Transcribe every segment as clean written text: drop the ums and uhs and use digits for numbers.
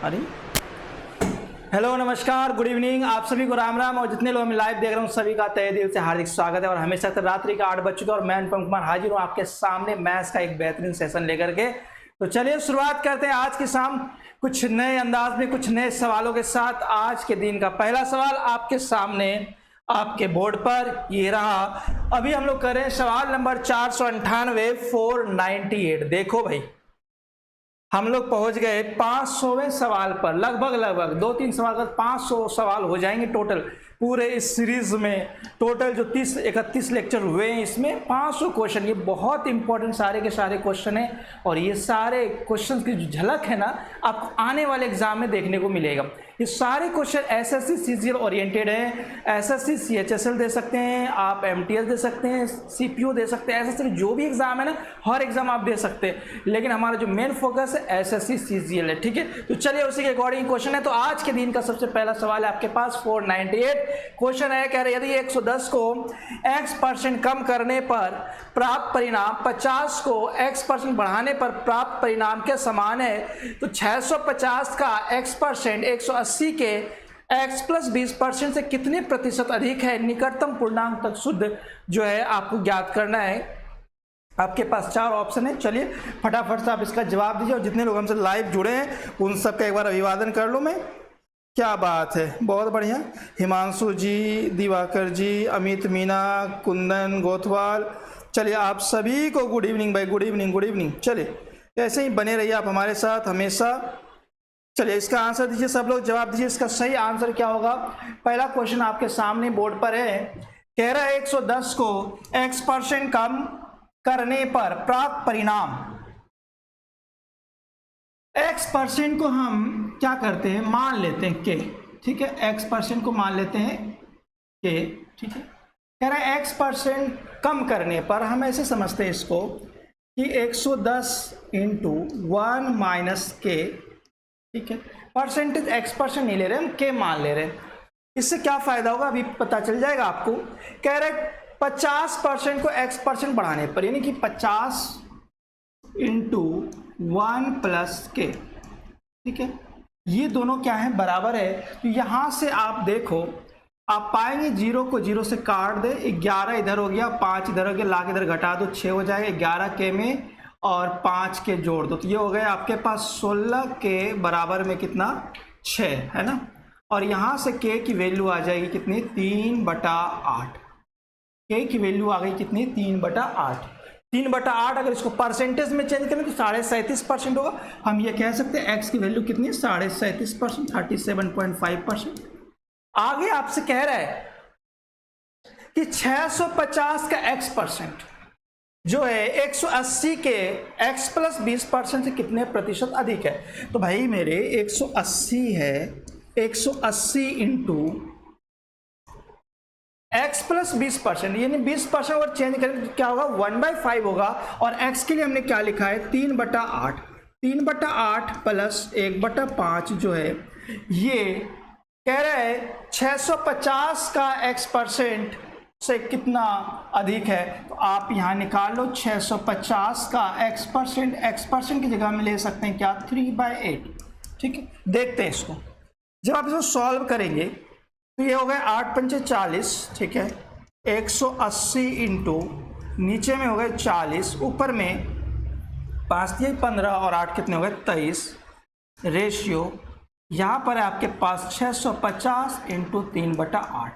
अरे हेलो नमस्कार good evening, आप सभी को राम राम। और जितने लोग हमें लाइव देख रहे हैं सभी का तहे दिल से हार्दिक स्वागत है। और हमेशा तक रात्रि का 8 बज चुके और मैं अनुपम कुमार हाजिर हूँ आपके सामने मैथ्स का एक बेहतरीन सेशन लेकर के। तो चलिए शुरुआत करते हैं आज की शाम कुछ नए अंदाज में कुछ नए सवालों के साथ। आज के दिन का पहला सवाल आपके सामने आपके बोर्ड पर ये रहा। अभी हम लोग कर रहे हैं सवाल नंबर 498 498। देखो भाई, हम लोग पहुंच गए 500वें सवाल पर। लगभग 2-3 सवाल का 500 सवाल हो जाएंगे टोटल पूरे इस सीरीज में। टोटल जो 31 लेक्चर हुए हैं इसमें 500 क्वेश्चन। ये बहुत इंपॉर्टेंट सारे के सारे क्वेश्चन हैं और ये सारे क्वेश्चन की जो झलक है ना आपको आने वाले एग्जाम में देखने को मिलेगा। ये सारे क्वेश्चन एसएससी सीजीएल ओरिएंटेड है। एसएससी सीएचएसएल दे सकते हैं, आप एमटीएस दे सकते हैं, सीपीओ दे सकते हैं। एसएससी जो भी एग्जाम है ना हर एग्जाम आप दे सकते हैं, लेकिन हमारा जो मेन फोकस है एसएससी सीजीएल है। ठीक है, तो चलिए उसी के अकॉर्डिंग क्वेश्चन है। तो आज के दिन का सबसे पहला सवाल है आपके पास 498 क्वेश्चन है। कह रहे यदि 110 को x% कम करने पर प्राप्त परिणाम 50 को x% बढ़ाने पर प्राप्त परिणाम के समान है तो 650 का x% 180 के x + 20% से कितने प्रतिशत अधिक है। निकटतम पूर्णांक तक शुद्ध जो है आपको ज्ञात करना है। आपके पास 4 ऑप्शन है। चलिए फटाफट से आप इसका जवाब दीजिए और जितने लोग हमसे लाइव जुड़े हैं उन सबका एक बार अभिवादन कर लूँ मैं। क्या बात है, बहुत बढ़िया। हिमांशु जी, दिवाकर जी, अमित मीना, कुंदन गोथवाल, चलिए आप सभी को गुड इवनिंग भाई, गुड इवनिंग गुड इवनिंग। चलिए ऐसे ही बने रहिए आप हमारे साथ हमेशा। चलिए इसका आंसर दीजिए, सब लोग जवाब दीजिए। इसका सही आंसर क्या होगा। पहला क्वेश्चन आपके सामने बोर्ड पर है। कह रहा है 110 को x% कम करने पर प्राप्त परिणाम। x% को हम क्या करते हैं, मान लेते हैं k। ठीक है, x% को मान लेते हैं k। ठीक है, कह रहा है x% कम करने पर हम ऐसे समझते हैं इसको कि 110 × 1 - k। ठीक है, परसेंटेज x% नहीं ले रहे हम, k मान ले रहे हैं। इससे क्या फायदा होगा अभी पता चल जाएगा आपको। कह रहे 50% को x% बढ़ाने पर यानी कि 50 × 1 + k। ठीक है, ये दोनों क्या है, बराबर है। तो यहां से आप देखो, आप पाएंगे 0 को 0 से काट दे, 11 इधर हो गया, 5 इधर हो गया, लाके इधर घटा दो, 6 हो जाएगा। 11 के में और 5 के जोड़ दो तो ये हो गया आपके पास 16 के बराबर में कितना, 6 है ना। और यहां से k की वैल्यू आ जाएगी कितनी, 3/8। k की वैल्यू आ गई कितनी, 3/8। 3/8 अगर इसको परसेंटेज में चेंज करें तो 37.5% होगा। हम ये कह सकते हैं x की वैल्यू कितनी है, 37.5%, 37.5%। आगे आपसे कह रहा है कि 650 का x% जो है 180 के x + 20% से कितने प्रतिशत अधिक है। तो भाई मेरे 180 है, 180 × x + 20% यानी 20% और चेंज करें तो क्या होगा, 1/5 होगा। और x के लिए हमने क्या लिखा है, 3/8। 3/8 + 1/5 जो है ये कह रहा है 650 का x% से कितना अधिक है। तो आप यहां निकाल लो 650 का x% की जगह में ले सकते हैं क्या, 3/8। ठीक है, देखते हैं इसको। जब आप इसको सॉल्व करेंगे तो ये हो गया 8 × 5 = 40। ठीक है, 180 × नीचे में हो गए 40, ऊपर में 5 × 15 और 8 कितने हो गए, 23। रेशियो यहाँ पर है आपके पास 650 × 3/8।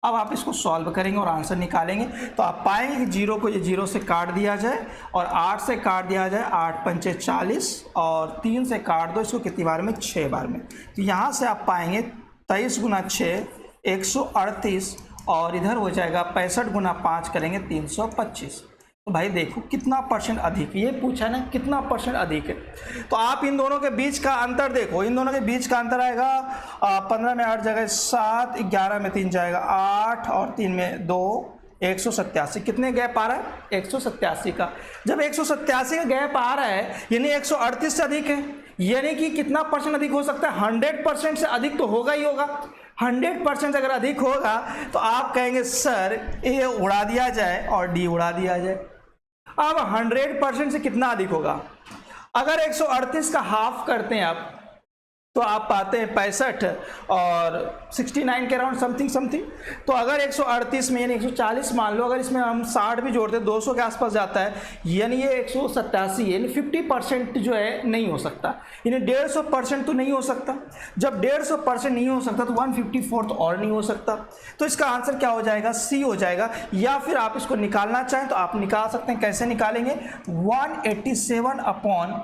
अब आप इसको सॉल्व करेंगे और आंसर निकालेंगे तो आप पाएंगे कि 0 को ये 0 से काट दिया जाए और 8 से काट दिया जाए, 8 × 5 = 40 और 3 से काट दो इसको कितनी बार में, 6 बार में। तो यहाँ से आप पाएंगे 23 × 6 138 और इधर हो जाएगा 65 × 5 करेंगे 325। तो भाई देखो कितना परसेंट अधिक, ये पूछा ना कितना परसेंट अधिक है। तो आप इन दोनों के बीच का अंतर देखो, इन दोनों के बीच का अंतर आएगा 15 में 8 जाएगा 7, 11 में 3 जाएगा 8 और 3 में 2, 187। कितने गैप आ रहा है, 187 का। जब 187 का गैप आ रहा है यानी 138 से अधिक है, यानी कि कितना परसेंट अधिक हो सकता है, 100% से अधिक तो होगा ही होगा। 100% अगर अधिक होगा तो आप कहेंगे सर ए उड़ा दिया जाए और डी उड़ा दिया जाए। अब 100% से कितना अधिक होगा, अगर 138 का हाफ करते हैं आप तो आप पाते हैं 65 और 69 के अराउंड समथिंग। तो अगर 138 में यानी 140 मान लो, अगर इसमें हम 60 भी जोड़ते हैं 200 के आसपास जाता है, यानी ये 187 यानी 50% जो है नहीं हो सकता, यानी 150% तो नहीं हो सकता। जब 150% नहीं हो सकता तो 154 तो और नहीं हो सकता। तो इसका आंसर क्या हो जाएगा? सी हो जाएगा। या फिर आप इसको निकालना चाहें तो आप निकाल सकते हैं। कैसे निकालेंगे? 187 अपॉन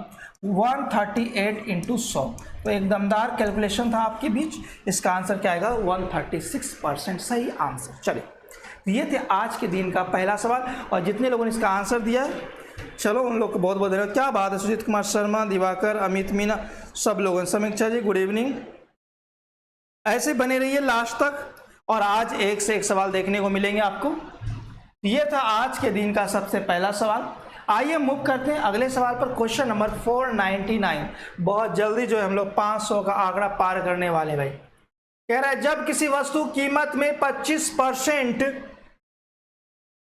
138 इंटू 100। तो एक दमदार कैलकुलेशन था आपके बीच। इसका आंसर क्या आएगा? 136% सही आंसर। चलिए, ये थे आज के दिन का पहला सवाल, और जितने लोगों ने इसका आंसर दिया चलो उन लोग को बहुत बहुत धन्यवाद। क्या बात है, सुजीत कुमार शर्मा, दिवाकर, अमित मीना, सब लोगों ने। समीक्षा जी गुड इवनिंग। ऐसे बने रहिए लास्ट तक, और आज एक से एक सवाल देखने को मिलेंगे आपको। ये था आज के दिन का सबसे पहला सवाल। आइए मूव करते हैं अगले सवाल पर। Question number 499। बहुत जल्दी जो है हम लोग 500 का आंकड़ा पार करने वाले भाई। कह रहा है जब किसी वस्तु कीमत में 25%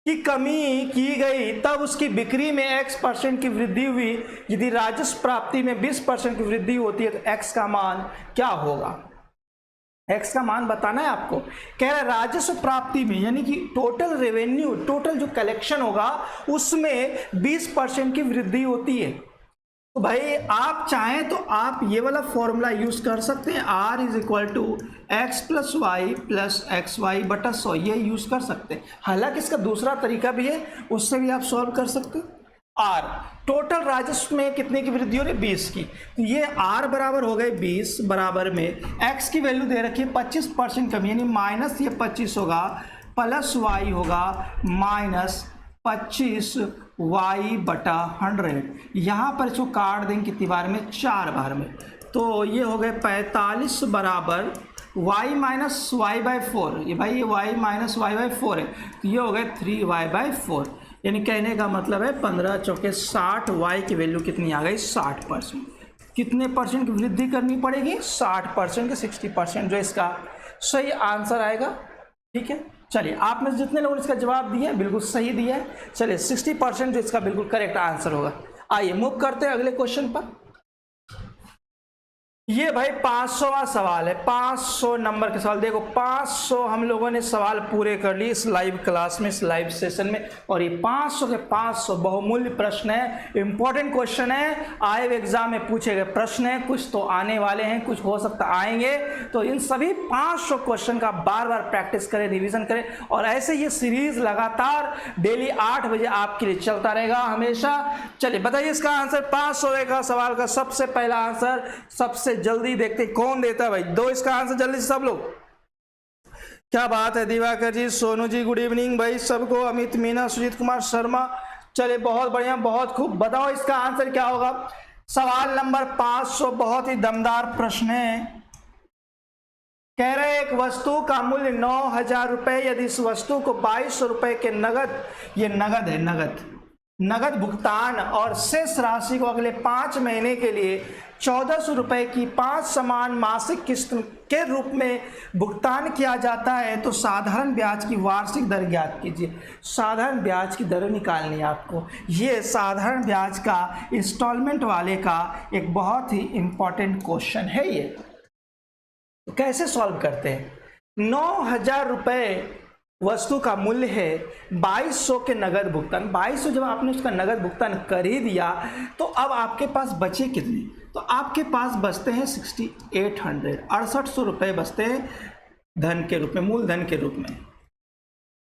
की कमी की गई तब उसकी बिक्री में x% की वृद्धि हुई। यदि राजस्व प्राप्ति में 20% की वृद्धि होती है तो x का मान क्या होगा? x का मान बताना है आपको। कह रहा है राजस्व प्राप्ति में यानी कि टोटल रेवेन्यू, टोटल जो कलेक्शन होगा उसमें 20% की वृद्धि होती है। तो भाई आप चाहें तो आप ये वाला फॉर्मूला यूज कर सकते हैं, r is equal to x plus y plus x y बटा 100, ये यूज कर सकते हैं। हालांकि इसका दूसरा तरीका भी है, उससे भी आप सॉल्व कर सकते हैं। आर टोटल राजस्व में कितने की वृद्धि हो रही है? 20 की। तो ये आर बराबर हो गए 20 बराबर में एक्स की वैल्यू दे रखी है 25% कमी, यानी माइनस ये 25 होगा प्लस वाई होगा माइनस 25 वाई बटा 100। यहाँ पर इसको काट देंगे कितनी बार में? 4 बार में। तो ये हो गए 45 बराबर y माइनस वाई बाई 4। ये भाई ये y माइनस वाई बाई 4 है, तो ये हो गए 3y बाई 4। यानी कहने का मतलब है 15 चौके 60, y की वैल्यू कितनी आ गई? 60%। कितने परसेंट की वृद्धि करनी पड़ेगी? 60% के 60% जो इसका सही आंसर आएगा। ठीक है, चलिए आप में जितने लोगों ने इसका जवाब दिया बिल्कुल सही दिया है। चलिए 60% जो इसका बिल्कुल करेक्ट आंसर होगा। आइए मूव करते हैं अगले क्वेश्चन पर। ये भाई 500वां सवाल है, 500 नंबर के सवाल। देखो 500 हम लोगों ने सवाल पूरे कर लिए इस लाइव क्लास में, इस लाइव सेशन में, और ये 500 के 500 बहुमूल्य प्रश्न है, इंपॉर्टेंट क्वेश्चन है, आए हुए एग्जाम में पूछे गए प्रश्न है। कुछ तो आने वाले हैं, कुछ हो सकता आएंगे। तो इन सभी 500 क्वेश्चन का बार बार प्रैक्टिस करें, रिविजन करें, और ऐसे ये सीरीज लगातार डेली 8 बजे आपके लिए चलता रहेगा हमेशा। चलिए बताइए इसका आंसर। 500 का सवाल का सबसे पहला आंसर सबसे जल्दी देखते कौन देता है भाई? दो इसका आंसर जल्दी से सब लोग। क्या बात है दिवाकर जी, सोनू जी गुड इवनिंग भाई सबको, अमित मीना, सुजीत कुमार शर्मा। चले बहुत बढ़िया, बहुत खूब। बताओ इसका आंसर क्या होगा? सवाल नंबर 500 बहुत ही दमदार प्रश्न है। कह रहे एक वस्तु का मूल्य 9,000 रुपए, यदि इस वस्तु को 2200 रुपए के नगद, ये नगद है, नगद भुगतान और शेष राशि को अगले 5 महीने के लिए 1400 रुपए की 5 समान मासिक किस्त के रूप में भुगतान किया जाता है तो साधारण ब्याज की वार्षिक दर ज्ञात कीजिए। साधारण ब्याज की दर निकालनी है आपको। ये साधारण ब्याज का इंस्टॉलमेंट वाले का एक बहुत ही इंपॉर्टेंट क्वेश्चन है। ये तो कैसे सॉल्व करते हैं? 9,000 रुपए वस्तु का मूल्य है, 2200 के नगद भुगतान। 2200 जब आपने उसका नगद भुगतान कर ही दिया तो अब आपके पास बचे कितने? तो आपके पास बचते हैं 6800 रुपए बचते हैं धन के रूप में, मूलधन के रूप में।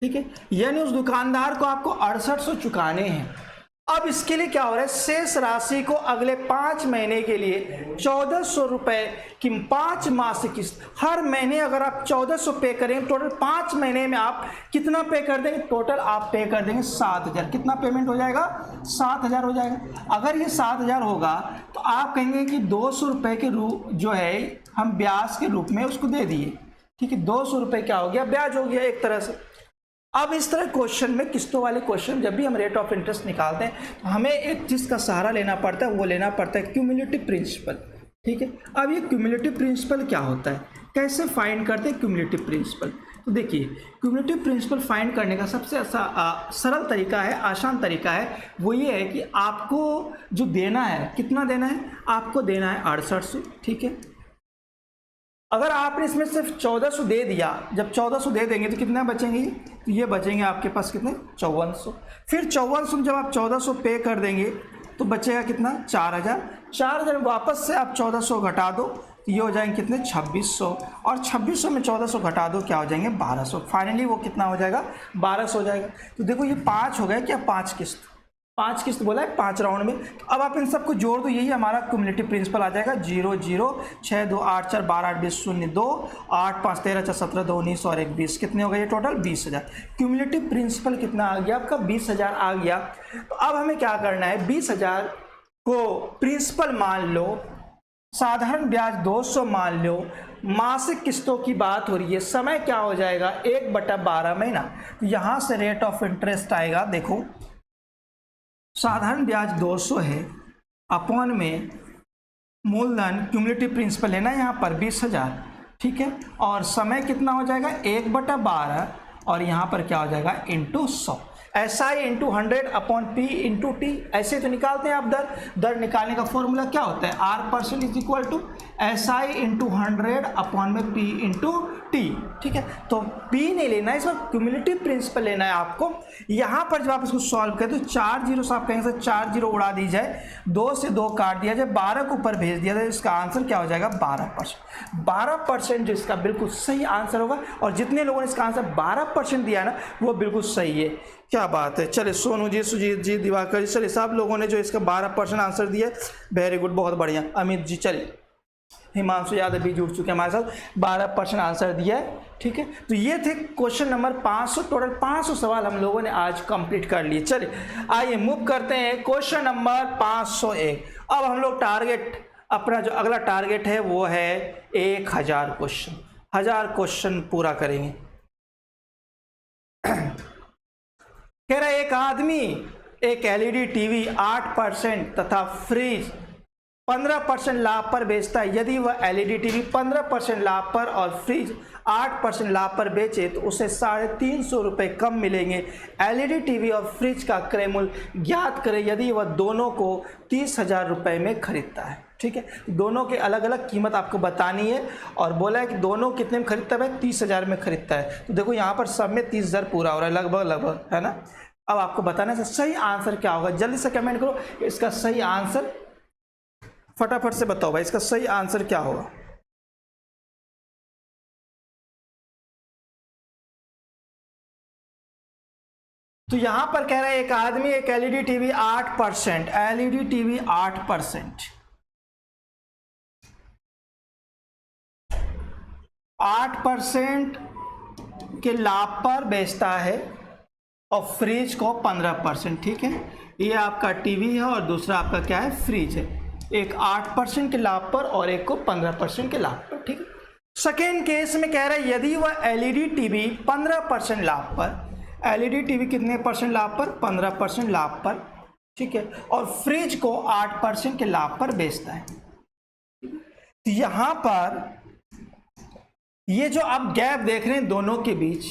ठीक है, यानी उस दुकानदार को आपको 6800 चुकाने हैं। अब इसके लिए क्या हो रहा है? शेष राशि को अगले 5 महीने के लिए 1400 रुपए की 5 मासिक किस्त। हर महीने अगर आप 1400 पे करेंगे, टोटल 5 महीने में आप कितना पे कर देंगे? टोटल आप पे कर देंगे 7000। कितना पेमेंट हो जाएगा? 7000 हो जाएगा। अगर ये 7000 होगा तो आप कहेंगे कि 200 रुपए के रूप जो है हम ब्याज के रूप में उसको दे दिए। ठीक है, 200 रुपए क्या हो गया? ब्याज हो गया एक तरह से। अब इस तरह क्वेश्चन में, किस्तों वाले क्वेश्चन जब भी हम रेट ऑफ इंटरेस्ट निकालते हैं तो हमें एक चीज़ का सहारा लेना पड़ता है, वो लेना पड़ता है क्यूमुलेटिव प्रिंसिपल। ठीक है, अब ये क्यूमुलेटिव प्रिंसिपल क्या होता है, कैसे फाइंड करते हैं क्यूमुलेटिव प्रिंसिपल? तो देखिए क्यूमुलेटिव प्रिंसिपल फाइंड करने का सबसे सरल तरीका है, आसान तरीका है, वो ये है कि आपको जो देना है, कितना देना है? आपको देना है 6800। ठीक है, अगर आपने इसमें सिर्फ 1400 दे दिया, जब 1400 दे देंगे तो कितना बचेंगे, तो ये बचेंगे आपके पास कितने 5400। फिर 5400 जब आप 1400 पे कर देंगे तो बचेगा कितना 4000। 4000 वापस से आप 1400 घटा दो तो ये हो जाएंगे कितने 2600, और 2600 में 1400 घटा दो क्या हो जाएंगे 1200। फाइनली वो कितना हो जाएगा 1200 हो जाएगा। तो देखो ये 5 हो गया क्या, 5 किस्त बोला है 5 राउंड में। तो अब आप इन सबको जोड़ दो, यही हमारा क्यूमुलेटिव प्रिंसिपल आ जाएगा। 0 0 6 2 8 4 12 8 20 0 2 8 5 13 4 17 2 19 और 1 20। कितने हो गए ये टोटल 20000। क्यूमुलेटिव प्रिंसिपल कितना आ गया आपका 20000 आ गया। तो अब हमें क्या करना है, 20000 को प्रिंसिपल मान लो, साधारण ब्याज 200 मान लो, मासिक किस्तों की बात हो रही है, समय क्या हो जाएगा 1/12 महीना। तो यहाँ से रेट ऑफ इंटरेस्ट आएगा, देखो साधारण ब्याज 200 है, अपॉन में मूलधन क्यूमुलेटिव प्रिंसिपल लेना है यहाँ पर 20000, ठीक है, और समय कितना हो जाएगा 1/12, और यहाँ पर क्या हो जाएगा into 100। SI into 100 upon P into T, ऐसे तो निकालते हैं आप दर निकालने का फॉर्मूला क्या होता है R% is equal to SI into 100 upon में P इंटू T, ठीक है। तो P नहीं लेना है, इसमें क्यूमुलेटिव प्रिंसिपल लेना है आपको। यहाँ पर जब आप इसको सॉल्व करें तो 4 जीरो से आप कहेंगे 4 जीरो उड़ा दी जाए, 2 से 2 काट दिया जाए, 12 को ऊपर भेज दिया जाए, इसका आंसर क्या हो जाएगा 12%। 12% जो इसका बिल्कुल सही आंसर होगा, और जितने लोगों ने इसका आंसर 12% दिया ना वो बिल्कुल सही है। क्या बात है। चलिए सोनू जी, सुजीत जी, दिवाकर जी, चलिए सब लोगों ने जो इसका 12% आंसर दिया, वेरी गुड, बहुत बढ़िया। अमित जी, चलिए हिमांशु यादव भी जुड़ चुके हैं हमारे साथ, 12% आंसर दिया है, ठीक है। तो ये थे क्वेश्चन नंबर 500, टोटल 500 सवाल हम लोगों ने आज कंप्लीट कर लिए। चलिए आइए मूव करते हैं क्वेश्चन नंबर 501। अब हम लोग टारगेट, अपना जो अगला टारगेट है वो है 1000 क्वेश्चन, 1000 क्वेश्चन पूरा करेंगे। कह रहा है एक आदमी एक एलईडी टीवी 8% तथा फ्रिज 15% लाभ पर बेचता है। यदि वह एलईडी टीवी 15% लाभ पर और फ्रिज 8% लाभ पर बेचे तो उसे 350 रुपये कम मिलेंगे। एलईडी टीवी और फ्रिज का क्रय मूल्य ज्ञात करें यदि वह दोनों को 30,000 रुपये में खरीदता है, ठीक है। दोनों के अलग अलग कीमत आपको बतानी है, और बोला है कि दोनों कितने में खरीदता है, 30,000 में खरीदता है। तो देखो यहाँ पर सब में 30,000 पूरा हो रहा है, लगभग, है ना। अब आपको बताना है सही आंसर क्या होगा, जल्दी से कमेंट करो इसका सही आंसर, फटाफट से बताओ भाई इसका सही आंसर क्या होगा। तो यहां पर कह रहा है एक आदमी एक एलईडी टीवी 8%, एलईडी टीवी 8% 8% के लाभ पर बेचता है, और फ्रिज को 15%, ठीक है। ये आपका टीवी है और दूसरा आपका क्या है फ्रिज है, एक 8% के लाभ पर और एक को 15% के लाभ पर, ठीक है। सेकेंड केस में कह रहा है यदि वह एलईडी टीवी 15% लाभ पर, एलईडी टीवी कितने परसेंट लाभ पर 15% लाभ पर, ठीक है, और फ्रिज को 8% के लाभ पर बेचता है। तो यहां पर ये जो आप गैप देख रहे हैं दोनों के बीच,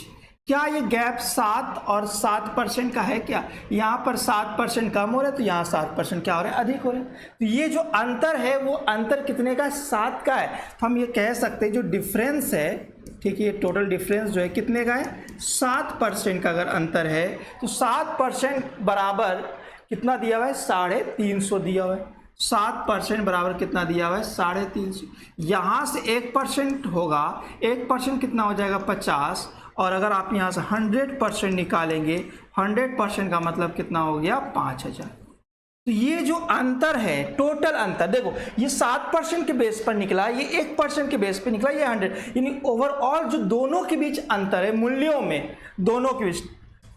क्या ये गैप 7 और 7% का है क्या? यहाँ पर 7% कम हो रहा है तो यहाँ 7% क्या हो रहा है अधिक हो रहा है। तो ये जो अंतर है वो अंतर कितने का है 7 का है। तो हम ये कह सकते हैं जो डिफरेंस है, ठीक है, ये टोटल डिफरेंस जो है कितने का है 7% का अगर अंतर है तो 7% बराबर कितना दिया हुआ है 350 दिया हुआ है। 7% बराबर कितना दिया हुआ है 350। यहाँ से 1% होगा, 1% कितना हो जाएगा 50, और अगर आप यहाँ से 100% निकालेंगे 100% का मतलब कितना हो गया 5000। तो ये जो अंतर है टोटल अंतर देखो ये 7% के बेस पर निकला, ये 1% के बेस पर निकला, ये 100, यानी ओवरऑल जो दोनों के बीच अंतर है मूल्यों में, दोनों के बीच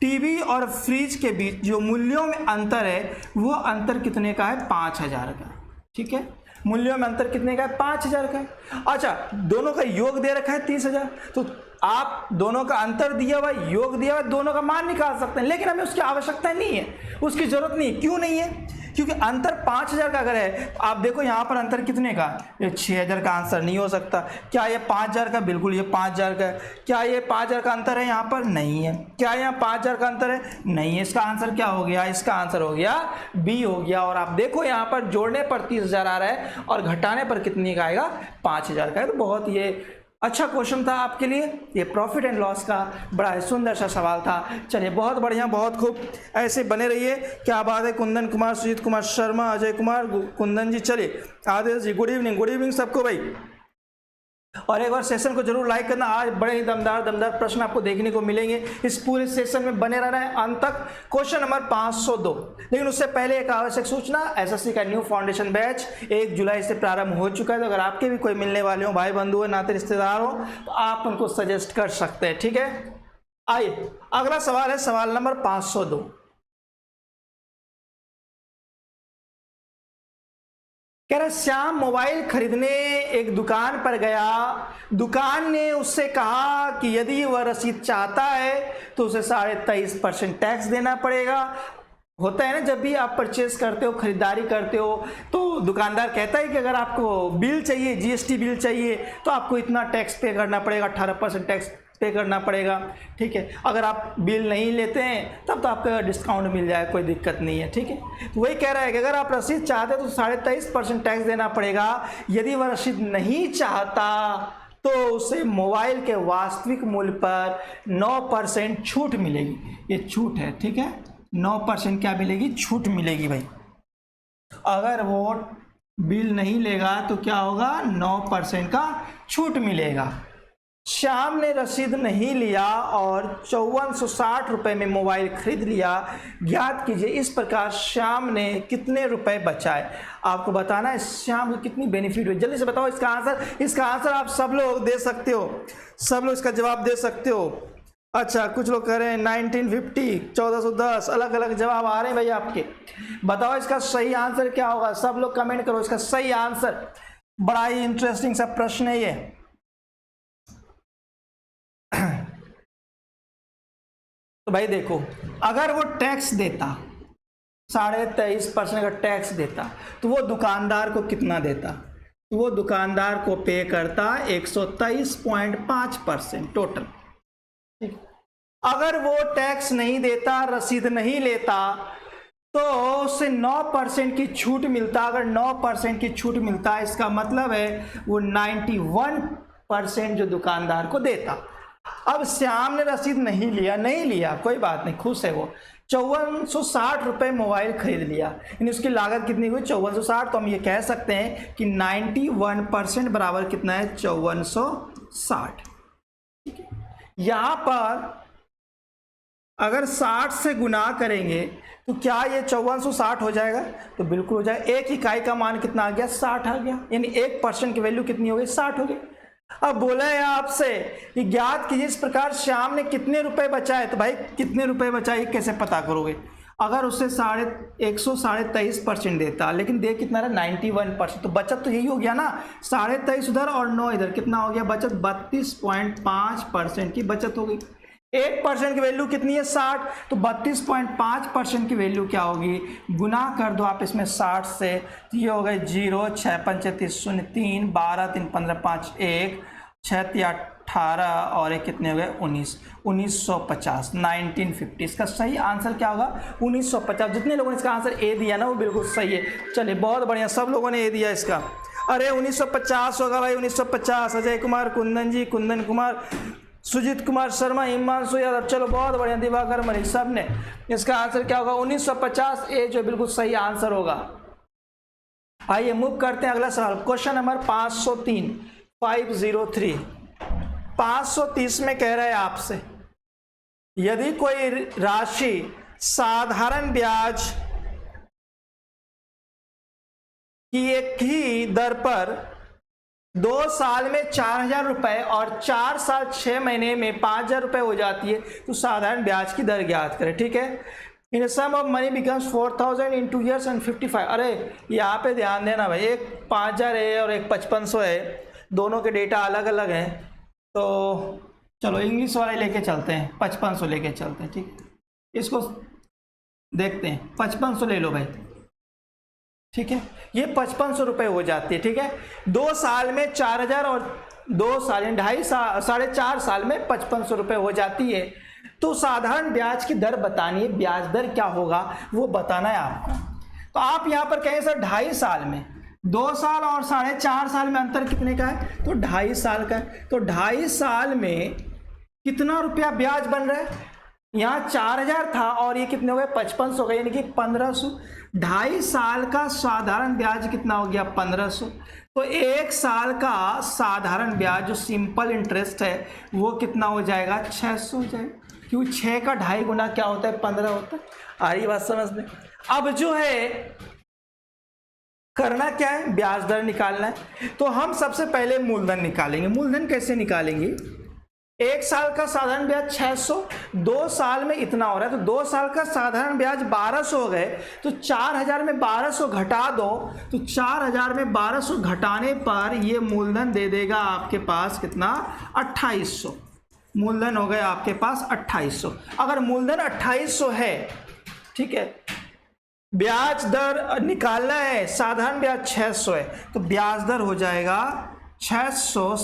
टीवी और फ्रिज के बीच जो मूल्यों में अंतर है वो अंतर कितने का है 5000 का, ठीक है। मूल्यों में अंतर कितने का है 5000 का है। अच्छा दोनों का योग दे रखा है 30,000, तो आप दोनों का अंतर दिया हुआ योग दिया हुआ दोनों का मान निकाल सकते हैं, लेकिन हमें उसकी आवश्यकता नहीं है, उसकी जरूरत नहीं है। क्यों नहीं है? क्योंकि अंतर 5000 का अगर है तो आप देखो यहाँ पर अंतर कितने का, ये 6000 का आंसर नहीं हो सकता। क्या ये 5000 का? बिल्कुल ये 5000 का है। क्या ये 5000 का अंतर है? यहाँ पर नहीं है। क्या यहाँ 5000 का अंतर है? नहीं है। इसका आंसर क्या हो गया? इसका आंसर हो गया बी हो गया। और आप देखो यहाँ पर जोड़ने पर 30,000 आ रहा है और घटाने पर कितने का आएगा 5000 का है। तो बहुत ये अच्छा क्वेश्चन था आपके लिए, ये प्रॉफिट एंड लॉस का बड़ा ही सुंदर सा सवाल था। चलिए बहुत बढ़िया, बहुत खूब, ऐसे बने रहिए। क्या बात है, कुंदन कुमार, सुजीत कुमार शर्मा, अजय कुमार, कुंदन जी, चलिए आदेश जी, गुड इवनिंग सबको भाई। और एक बार सेशन को जरूर लाइक करना, आज बड़े ही दमदार प्रश्न आपको देखने को मिलेंगे। इस पूरे सेशन में बने रहना है अंत तक। क्वेश्चन नंबर 502, लेकिन उससे पहले एक आवश्यक सूचना, एसएससी का न्यू फाउंडेशन बैच 1 जुलाई से प्रारंभ हो चुका है। तो अगर आपके भी कोई मिलने वाले हो, भाई बंधु हो, नाते रिश्तेदार हो, तो आप उनको सजेस्ट कर सकते हैं, ठीक है। आइए अगला सवाल है, सवाल नंबर 502। कह रहा श्याम मोबाइल खरीदने एक दुकान पर गया। दुकान ने उससे कहा कि यदि वह रसीद चाहता है तो उसे 23.5% टैक्स देना पड़ेगा। होता है ना, जब भी आप परचेस करते हो, खरीदारी करते हो, तो दुकानदार कहता है कि अगर आपको बिल चाहिए, जीएसटी बिल चाहिए, तो आपको इतना टैक्स पे करना पड़ेगा, 18% टैक्स पे करना पड़ेगा, ठीक है। अगर आप बिल नहीं लेते हैं तब तो आपको डिस्काउंट मिल जाए, कोई दिक्कत नहीं है, ठीक है। तो वही कह रहा है कि अगर आप रसीद चाहते हैं तो 23.5% टैक्स देना पड़ेगा। यदि वह रसीद नहीं चाहता तो उसे मोबाइल के वास्तविक मूल्य पर 9% छूट मिलेगी। ये छूट है, ठीक है, 9% क्या मिलेगी, छूट मिलेगी भाई। अगर वो बिल नहीं लेगा तो क्या होगा, 9% का छूट मिलेगा। श्याम ने रसीद नहीं लिया और 5460 रुपये में मोबाइल खरीद लिया। ज्ञात कीजिए इस प्रकार श्याम ने कितने रुपए बचाए। आपको बताना है श्याम को कितनी बेनिफिट हुई। जल्दी से बताओ इसका आंसर। इसका आंसर आप सब लोग दे सकते हो, सब लोग इसका जवाब दे सकते हो। अच्छा, कुछ लोग कह रहे हैं 1950, 1410, अलग अलग जवाब आ रहे हैं भाई आपके। बताओ इसका सही आंसर क्या होगा, सब लोग कमेंट करो इसका सही आंसर। बड़ा ही इंटरेस्टिंग सा प्रश्न है ये। तो भाई देखो, अगर वो टैक्स देता, 23.5% का टैक्स देता, तो वो दुकानदार को कितना देता, तो वो दुकानदार को पे करता 123.5% टोटल, ठीक। अगर वो टैक्स नहीं देता, रसीद नहीं लेता, तो उससे 9% की छूट मिलता। अगर 9% की छूट मिलता, इसका मतलब है वो 91% जो दुकानदार को देता। अब श्याम ने रसीद नहीं लिया, कोई बात नहीं, खुश है वो। 5460 रुपये मोबाइल खरीद लिया, यानी उसकी लागत कितनी हुई, 5460। तो हम ये कह सकते हैं कि 91% बराबर कितना है, 5460, ठीक है। यहां पर अगर 60 से गुना करेंगे तो क्या ये 5460 हो जाएगा, तो बिल्कुल हो जाएगा। एक इकाई का मान कितना आ गया, 60 आ गया, यानी 1% की वैल्यू कितनी हो गई, 60 हो गई। अब बोला है आपसे कि ज्ञात कीजिए इस प्रकार श्याम ने कितने रुपए बचाए। तो भाई कितने रुपए बचाए कैसे पता करोगे। अगर उससे 123% देता, लेकिन दे कितना रहा, 91%, तो बचत तो यही हो गया ना, 23.5 उधर और 9 इधर, कितना हो गया बचत, 32.5% की बचत हो गई। 1% की वैल्यू कितनी है, 60, तो 32.5% की वैल्यू क्या होगी, गुना कर दो आप इसमें 60 से, तो ये हो गए 0, 6 5 30 0 3 12 3 15 5 1 6 3 18 और एक कितने हो गए 19, 1950, 1950। इसका सही आंसर क्या होगा, 1950। जितने लोगों ने इसका आंसर ए दिया ना वो बिल्कुल सही है। चलिए बहुत बढ़िया, सब लोगों ने ए दिया इसका। अरे 1950 होगा भाई, 1950। अजय कुमार, कुंदन जी, कुंदन कुमार, सुजीत कुमार शर्मा, हिमांशु यादव, चलो बहुत बढ़िया, दिवाकर मनी, सब ने। इसका आंसर क्या होगा, 1950 ए जो बिल्कुल सही आंसर होगा। आइए मूव करते हैं अगला सवाल, क्वेश्चन नंबर 503, 503। 530 में कह रहा है आपसे, यदि कोई राशि साधारण ब्याज की एक ही दर पर 2 साल में 4000 रुपए और 4 साल 6 महीने में 5000 रुपए हो जाती है, तो साधारण ब्याज की दर ज्ञात करें, ठीक है। In sum of money becomes 4000 in 2 years and 55। अरे यहाँ पे ध्यान देना भाई, एक 5000 है और एक 5500 है, दोनों के डेटा अलग अलग हैं। तो चलो इंग्लिश वाले लेके चलते हैं, 5500 लेके चलते हैं, ठीक। इसको देखते हैं, 5500 ले लो भाई, ठीक है। ये 5500 रुपये हो जाती है, ठीक है। 2 साल में 4000 और 2 साल 4.5 साल में 5500 रुपये हो जाती है। तो साधारण ब्याज की दर बतानी है, ब्याज दर क्या होगा वो बताना है आपको। तो आप यहाँ पर कहें सर 2.5 साल में, 2 साल और 4.5 साल में अंतर कितने का है? तो 2.5 साल का है। तो 2.5 साल में कितना रुपया ब्याज बन रहा है? यहाँ 4,000 था और ये कितने हो गए? 5500 हो गए, यानी कि 1500। 2.5 साल का साधारण ब्याज कितना हो गया? 1500। तो 1 साल का साधारण ब्याज जो सिंपल इंटरेस्ट है वो कितना हो जाएगा? 600 हो जाएगा। क्यों? 6 का 2.5 गुना क्या होता है? 15 होता है। आ रही बात समझ में? अब जो है करना क्या है? ब्याज दर निकालना है। तो हम सबसे पहले मूलधन निकालेंगे। मूलधन कैसे निकालेंगे? 1 साल का साधारण ब्याज 600, 2 साल में इतना हो रहा है, तो 2 साल का साधारण ब्याज 1200 हो गए। तो 4000 में 1200 घटा दो, तो 4000 में 1200 घटाने पर ये मूलधन दे देगा आपके पास कितना? 2800। मूलधन हो गए आपके पास 2800। अगर मूलधन 2800 है, ठीक है, ब्याज दर निकालना है, साधारण ब्याज 600 है, तो ब्याज दर हो जाएगा 600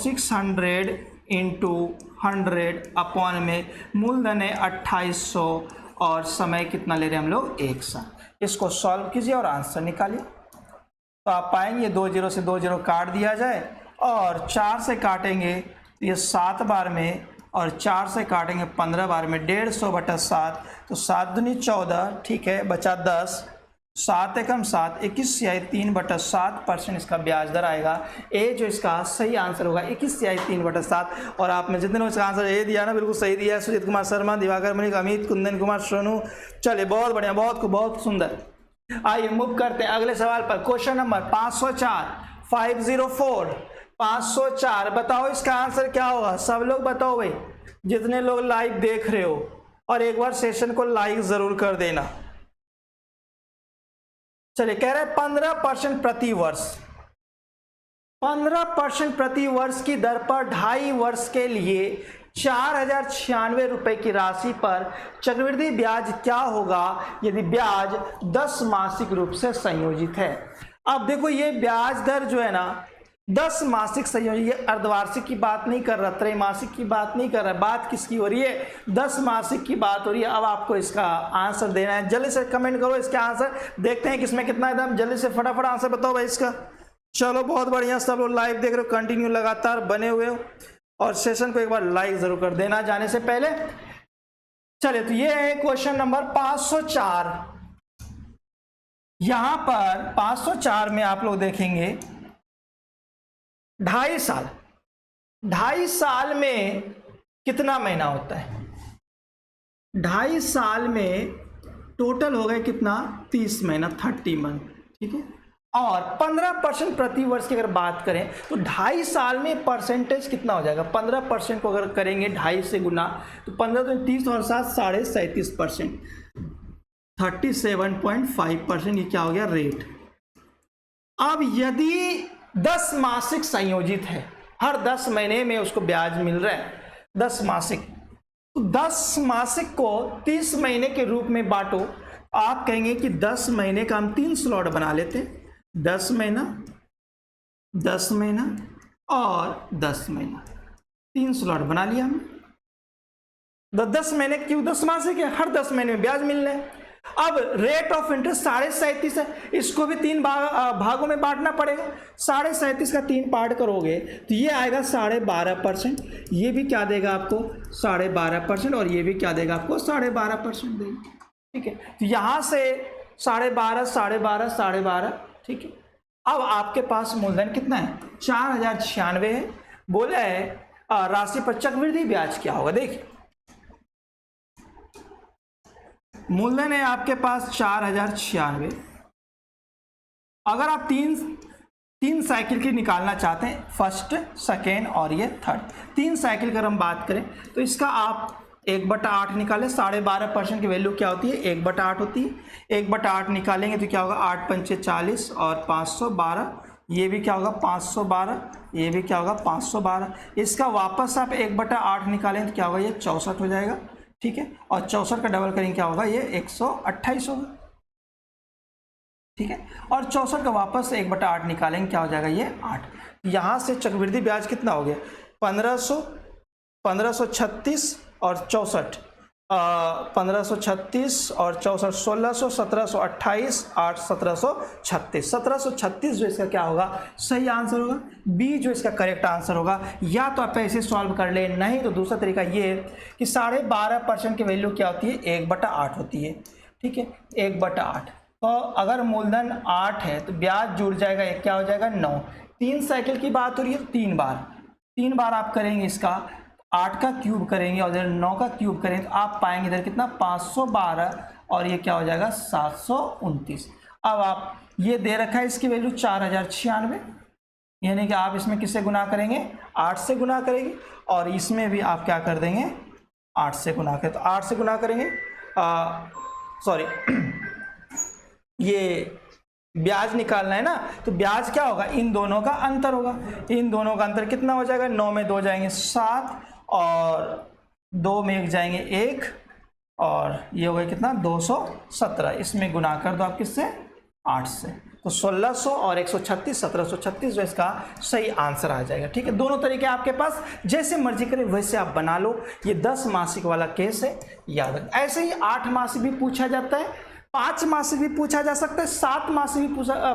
इंटू 100 अपॉन में मूलधन है 2800 और समय कितना ले रहे हैं हम लोग? 1 साल। इसको सॉल्व कीजिए और आंसर निकालिए। तो आप पाएंगे 2 0 से 2 0 काट दिया जाए और 4 से काटेंगे तो ये 7 बार में, और 4 से काटेंगे 15 बार में, 150/7, तो 7 दूनी 14, ठीक है, बचा 10, 7 एकम 7, 21/3 3/7% इसका ब्याज दर आएगा। ए जो इसका सही आंसर होगा 21/3 3/7। और आप में जितने लोग इसका आंसर ए दिया ना, बिल्कुल सही दिया है। सुजीत कुमार शर्मा, दिवाकर मलिक, अमित, कुंदन कुमार, सोनू। चलिए, बहुत बढ़िया, बहुत सुंदर। आइए मूव करते हैं अगले सवाल पर। Question number 504 504 504। बताओ इसका आंसर क्या होगा? सब लोग बताओ भाई, जितने लोग लाइव देख रहे हो, और एक बार सेशन को लाइक जरूर कर देना। चलिए, कह रहे हैं 15% प्रति वर्ष। 15% प्रति वर्ष की दर पर 2.5 वर्ष के लिए 4096 रुपए की राशि पर चक्रवृद्धि ब्याज क्या होगा यदि ब्याज 10 मासिक रूप से संयोजित है? अब देखो, ये ब्याज दर जो है ना, 10 मासिक संयोजित, ये अर्धवार्षिक की बात नहीं कर रहा, त्रैमासिक की बात नहीं कर रहा, बात किसकी हो रही है? 10 मासिक की बात हो रही है। अब आपको इसका आंसर देना है। जल्दी से कमेंट करो इसके आंसर, देखते हैं किसमें कितना एकदम जल्दी से फटाफट आंसर बताओ भाई इसका। चलो, बहुत बढ़िया, सब लोग लाइव देख रहे हो, कंटिन्यू लगातार बने हुए हो, और सेशन को एक बार लाइक जरूर कर देना जाने से पहले। चलिए, तो ये है क्वेश्चन नंबर 504। यहां पर 504 में आप लोग देखेंगे 2.5 साल में कितना महीना होता है? 2.5 साल में टोटल हो गए कितना? 30 महीना, 30 मंथ, ठीक है। और 15% प्रति वर्ष की अगर बात करें तो 2.5 साल में परसेंटेज कितना हो जाएगा? 15% को अगर करेंगे 2.5 से गुना, तो 15 तो 30 और 7 37%, 37.5%। ये क्या हो गया? रेट। अब यदि 10 मासिक संयोजित है, हर 10 महीने में उसको ब्याज मिल रहा है, 10 मासिक, तो 10 मासिक को 30 महीने के रूप में बांटो। आप कहेंगे कि 10 महीने का हम 3 स्लॉट बना लेते हैं, 10 महीना, 10 महीना और 10 महीना, 3 स्लॉट बना लिया हमने। 10 महीने क्यों? 10 मासिक है, हर 10 महीने में ब्याज मिल रहा है। अब रेट ऑफ इंटरेस्ट 37.5 है, इसको भी 3 भागों में बांटना पड़ेगा। 37.5 का 3 पार्ट करोगे तो ये आएगा 12.5%। ये भी क्या देगा आपको? 12.5%। और ये भी क्या देगा आपको? 12.5% देगा, ठीक है। तो यहाँ से 12.5, 12.5, 12.5, ठीक है। अब आपके पास मूलधन कितना है? 4096 है। बोला है राशि पर चक्रवृद्धि ब्याज क्या होगा? देखिए, मूलधन है आपके पास 4096। अगर आप तीन साइकिल की निकालना चाहते हैं, फर्स्ट, सेकेंड और ये थर्ड, 3 साइकिल की अगर हम बात करें तो इसका आप 1/8 निकालें। 12.5% की वैल्यू क्या होती है? 1/8 होती है। 1/8 निकालेंगे तो क्या होगा? 8 पंचे 40 और 512। ये भी क्या होगा? 512। ये भी क्या होगा? 512। इसका वापस आप 1/8 निकालें तो क्या होगा? ये 64 हो जाएगा, ठीक है। और 64 का डबल करेंगे क्या होगा? ये 128 होगा, ठीक है। और 64 का वापस से 1/8 निकालेंगे, क्या हो जाएगा? ये 8। यहाँ से चक्रवृद्धि ब्याज कितना हो गया? 1500, 1536 और 64। 1536 और 64 1600 1728 8 1736 1736 जो इसका क्या होगा, सही आंसर होगा। बी जो इसका करेक्ट आंसर होगा। या तो आप ऐसे सॉल्व कर ले, नहीं तो दूसरा तरीका ये है कि 12.5% की वैल्यू क्या होती है, 1/8 होती है। ठीक है, 1/8। तो अगर मूलधन 8 है तो ब्याज जुड़ जाएगा, एक क्या हो जाएगा 9। 3 साइकिल की बात हो रही है, 3 बार आप करेंगे इसका, 8 का क्यूब करेंगे और इधर 9 का क्यूब करेंगे तो आप पाएंगे इधर कितना 512 और ये क्या हो जाएगा 729। अब आप ये दे रखा है इसकी वैल्यू 4096, यानी कि आप इसमें किससे गुना करेंगे, 8 से गुना करेंगे और इसमें भी आप क्या कर देंगे 8 से गुना करें। तो 8 से गुना करेंगे, सॉरी ये ब्याज निकालना है ना, तो ब्याज क्या होगा, इन दोनों का अंतर होगा। इन दोनों का अंतर कितना हो जाएगा, 9 में 2 जाएंगे 7 और 2 में 1 जाएंगे 1 और ये हो गया कितना 217। इसमें गुना कर दो आप किससे, 8 से। तो 1600 और 136 1736 जो इसका सही आंसर आ जाएगा। ठीक है, दोनों तरीके आपके पास, जैसे मर्जी करें वैसे आप बना लो। ये 10 मासिक वाला केस है, याद रख। ऐसे ही 8 मासिक भी पूछा जाता है, 5 मासिक भी पूछा जा सकता है, 7 मासिक भी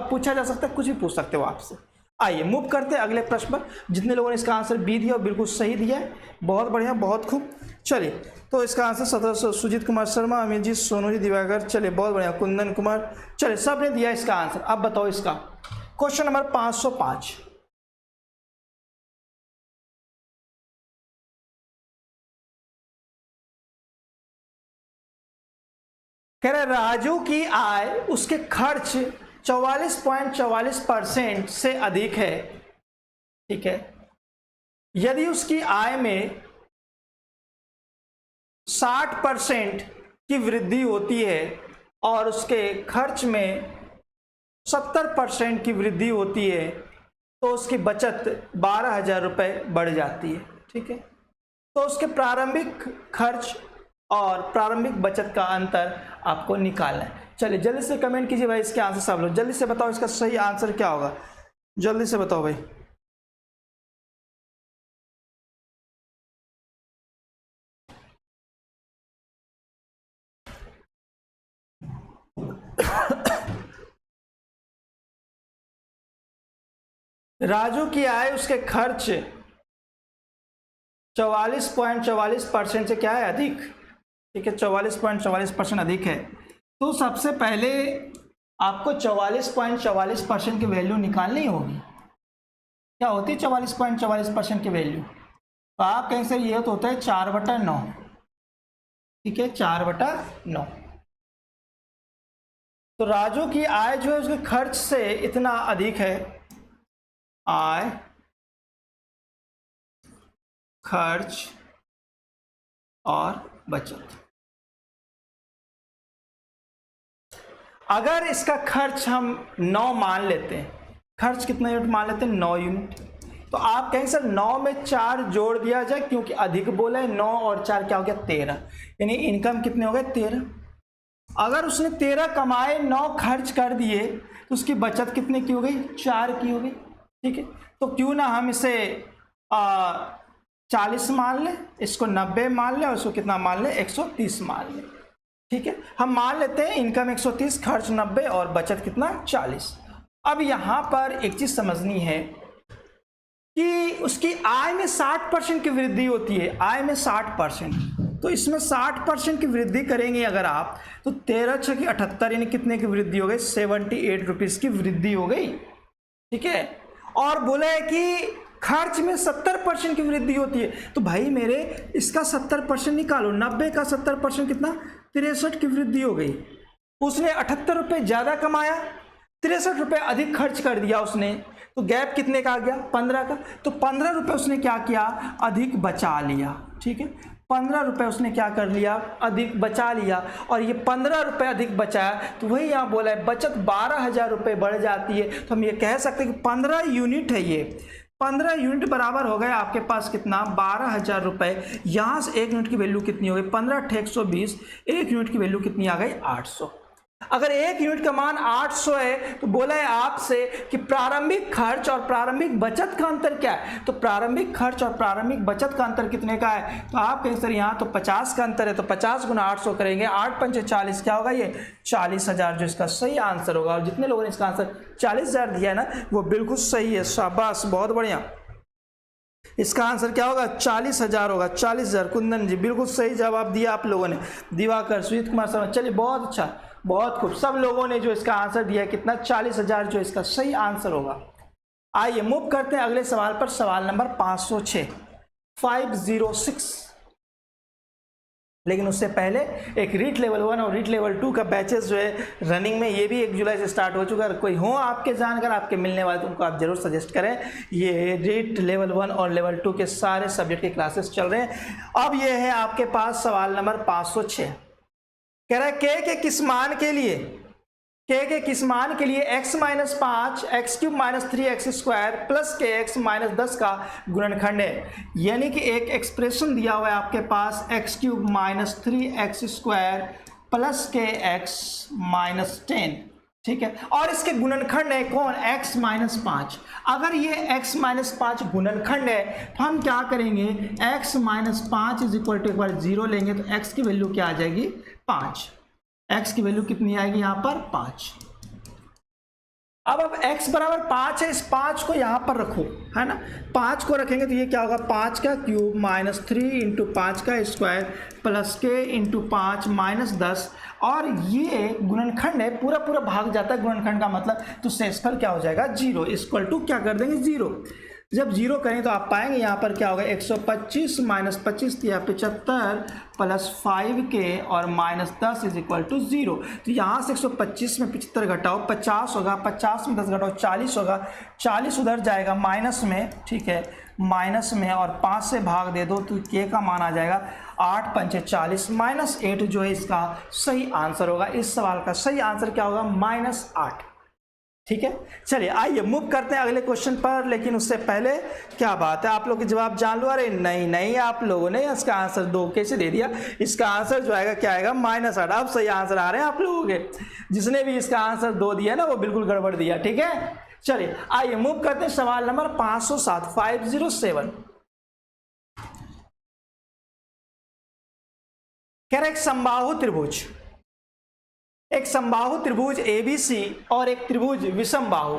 पूछा जा सकता है, कुछ भी पूछ सकते हो आपसे। आइए मूव करते हैं अगले प्रश्न पर। जितने लोगों ने इसका आंसर बी दिया और बिल्कुल सही दिया है, बहुत बढ़िया, बहुत खूब। चलिए, तो इसका आंसर 1700 सुजीत कुमार शर्मा, अमित जी, सोनू जी, दिवाकर, चलिए बहुत बढ़िया, कुंदन कुमार, चलिए सब ने दिया इसका आंसर। अब बताओ इसका क्वेश्चन नंबर 505। कह रहे राजू की आय उसके खर्च 44.44% से अधिक है। ठीक है, यदि उसकी आय में 60% की वृद्धि होती है और उसके खर्च में 70% की वृद्धि होती है तो उसकी बचत 12,000 रुपये बढ़ जाती है। ठीक है, तो उसके प्रारंभिक खर्च और प्रारंभिक बचत का अंतर आपको निकालना है। चलिए जल्दी से कमेंट कीजिए भाई, इसके आंसर सब लोग जल्दी से बताओ, इसका सही आंसर क्या होगा, जल्दी से बताओ भाई। राजू की आय उसके खर्च 44.44% से क्या है, अधिक। ठीक है, 44.44% अधिक है। तो सबसे पहले आपको 44.44% की वैल्यू निकालनी होगी। क्या होती है 44.44% की वैल्यू, तो आप कहें सर ये तो होता है 4/9। ठीक है, 4/9। तो राजू की आय जो है उसके खर्च से इतना अधिक है, आय खर्च और बचत। अगर इसका खर्च हम 9 मान लेते हैं, खर्च कितना यूनिट मान लेते हैं, 9 यूनिट, तो आप कहेंगे सर 9 में 4 जोड़ दिया जाए क्योंकि अधिक बोला है, 9 और 4 क्या हो गया 13, यानी इनकम कितने हो गए 13। अगर उसने 13 कमाए, 9 खर्च कर दिए तो उसकी बचत कितने की हो गई, 4 की हो गई। ठीक है, तो क्यों ना हम इसे 40 मान लें, इसको 90 मान लें और इसको कितना मान लें, 130 मान लें। ठीक है, हम मान लेते हैं इनकम 130, खर्च 90 और बचत कितना 40। अब यहाँ पर एक चीज समझनी है कि उसकी आय में 60% की वृद्धि होती है, आय में 60%, तो इसमें 60% की वृद्धि करेंगे अगर आप, तो 13×6 = 78, यानी कितने की वृद्धि हो गई, 78 रुपीज की वृद्धि हो गई। ठीक है, और बोला है कि खर्च में 70% की वृद्धि होती है, तो भाई मेरे इसका 70% निकालो, 90 का 70% कितना, 63 की वृद्धि हो गई। उसने 78 रुपये ज़्यादा कमाया, 63 रुपये अधिक खर्च कर दिया उसने, तो गैप कितने का आ गया, 15 का। तो 15 रुपये उसने क्या किया, अधिक बचा लिया। ठीक है, 15 रुपये उसने क्या कर लिया, अधिक बचा लिया, और ये 15 रुपये अधिक बचाया, तो वही यहाँ बोला है बचत 12,000 रुपये बढ़ जाती है। तो हम ये कह सकते हैं कि 15 यूनिट है, ये 15 यूनिट बराबर हो गए आपके पास कितना, 12,000 रुपये। यहाँ से 1 यूनिट की वैल्यू कितनी हो गई, 15 × 120, 1 यूनिट की वैल्यू कितनी आ गई, 800। अगर एक यूनिट का मान 800 है तो बोला है आपसे कि प्रारंभिक खर्च और प्रारंभिक बचत का अंतर क्या है। तो प्रारंभिक खर्च और प्रारंभिक बचत का अंतर कितने का है, तो आप कहें सर यहाँ तो 50 का अंतर है, तो 50 गुना 800 करेंगे, 8 पंचे 40 क्या होगा, ये 40,000 जो इसका सही आंसर होगा। और जितने लोगों ने इसका आंसर 40,000 दिया है ना वो बिल्कुल सही है, शाबाश, बहुत बढ़िया। इसका आंसर क्या होगा, 40,000 होगा, 40,000। कुंदन जी बिल्कुल सही जवाब दिया आप लोगों ने। दिवाकर, सुजीत कुमार शर्मा, चलिए बहुत अच्छा, बहुत खूब, सब लोगों ने जो इसका आंसर दिया है कितना, 40,000 जो इसका सही आंसर होगा। आइए मूव करते हैं अगले सवाल पर, सवाल नंबर 506 506। लेकिन उससे पहले एक रीट लेवल 1 और रीट लेवल 2 का बैचेस जो है रनिंग में, ये भी 1 जुलाई से स्टार्ट हो चुका है। कोई हो आपके जानकार, आपके मिलने वाले, तो उनको आप जरूर सजेस्ट करें। ये रीट लेवल 1 और लेवल 2 के सारे सब्जेक्ट के क्लासेस चल रहे हैं। अब ये है आपके पास सवाल नंबर 506, कह रहा है के किस मान के लिए, के किस मान के लिए x minus 5 x cube minus 3x square plus के एक्स माइनस 10 का गुणनखंड है। यानी कि एक एक्सप्रेशन दिया हुआ है आपके पास x cube minus 3x square plus के एक्स माइनस 10, ठीक है, और इसके गुणनखंड है कौन, x माइनस 5। अगर ये x माइनस 5 गुणनखंड है तो हम क्या करेंगे, x minus 5 is equal to, एक बार 0 लेंगे तो x की वैल्यू क्या आ जाएगी, 5। x की वैल्यू कितनी आएगी यहाँ पर, 5। अब x बराबर 5 है, इस 5 को यहाँ पर रखो, है ना, 5 को रखेंगे तो ये क्या होगा, 5 का क्यूब माइनस 3 इंटू 5 का स्क्वायर प्लस के इंटू 5 माइनस 10, और ये गुणनखंड है, पूरा पूरा भाग जाता है गुणनखंड का मतलब, तो शेषफल क्या हो जाएगा, 0 इक्वल टू क्या कर देंगे, 0। जब 0 करें तो आप पाएंगे यहाँ पर क्या होगा, 125 माइनस 25 दिया 75 प्लस 5 के और माइनस 10 इज इक्वल टू 0। तो यहाँ से 125 में 75 घटाओ 50 होगा, 50 में 10 घटाओ 40 होगा, 40 उधर जाएगा माइनस में, ठीक है, माइनस में, और 5 से भाग दे दो तो के का मान आ जाएगा 8 पंचे 40, माइनस 8 जो है इसका सही आंसर होगा। इस सवाल का सही आंसर क्या होगा, माइनस 8, ठीक है। चलिए आइए मूव करते हैं अगले क्वेश्चन पर, लेकिन उससे पहले क्या बात है, आप लोग के जवाब जान लो। अरे नहीं, आप लोगों ने इसका आंसर 2 कैसे दे दिया, इसका आंसर जो आएगा क्या आएगा, माइनस 8। अब सही आंसर आ रहे हैं आप लोगों के, जिसने भी इसका आंसर 2 दिया ना वो बिल्कुल गड़बड़ दिया, ठीक है। चलिए आइए मूव करते हैं सवाल नंबर 507 507। कह रहा है एक समबाहु त्रिभुज, एक समबाहु त्रिभुज ABC और एक त्रिभुज विषमबाहु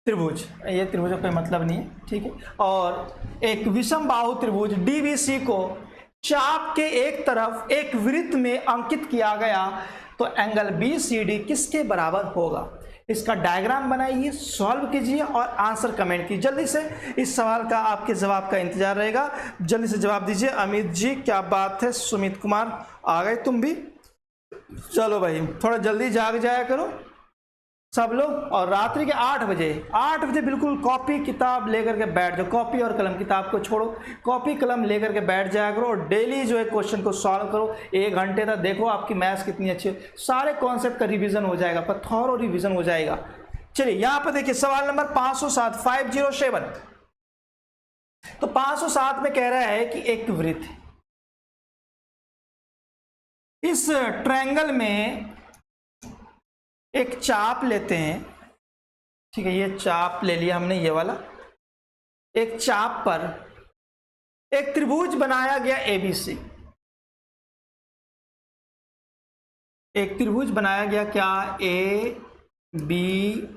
त्रिभुज, ये त्रिभुज का कोई मतलब नहीं है, ठीक है, और एक विषमबाहु त्रिभुज DBC को चाप के एक तरफ एक वृत्त में अंकित किया गया, तो एंगल BCD किसके बराबर होगा। इसका डायग्राम बनाइए, सॉल्व कीजिए और आंसर कमेंट कीजिए जल्दी से। इस सवाल का आपके जवाब का इंतजार रहेगा, जल्दी से जवाब दीजिए। अमित जी क्या बात है, सुमित कुमार आ गए तुम भी, चलो भाई थोड़ा जल्दी जाग जाया करो सब लोग, और रात्रि के 8 बजे बिल्कुल कॉपी किताब लेकर के बैठ जाओ, कॉपी और कलम, किताब को छोड़ो, कॉपी कलम लेकर के बैठ जाया करो और डेली जो है क्वेश्चन को सॉल्व करो 1 घंटे तक। देखो आपकी मैथ्स कितनी अच्छी है, सारे कॉन्सेप्ट का रिवीजन हो जाएगा, आपका थॉरो रिवीजन हो जाएगा। चलिए यहाँ पर देखिए सवाल नंबर 507 507। तो 507 में कह रहा है कि एक वृत्त, इस ट्रायंगल में एक चाप लेते हैं, ठीक है, ये चाप ले लिया हमने, ये वाला एक चाप पर एक त्रिभुज बनाया गया ABC, एक त्रिभुज बनाया गया क्या, A B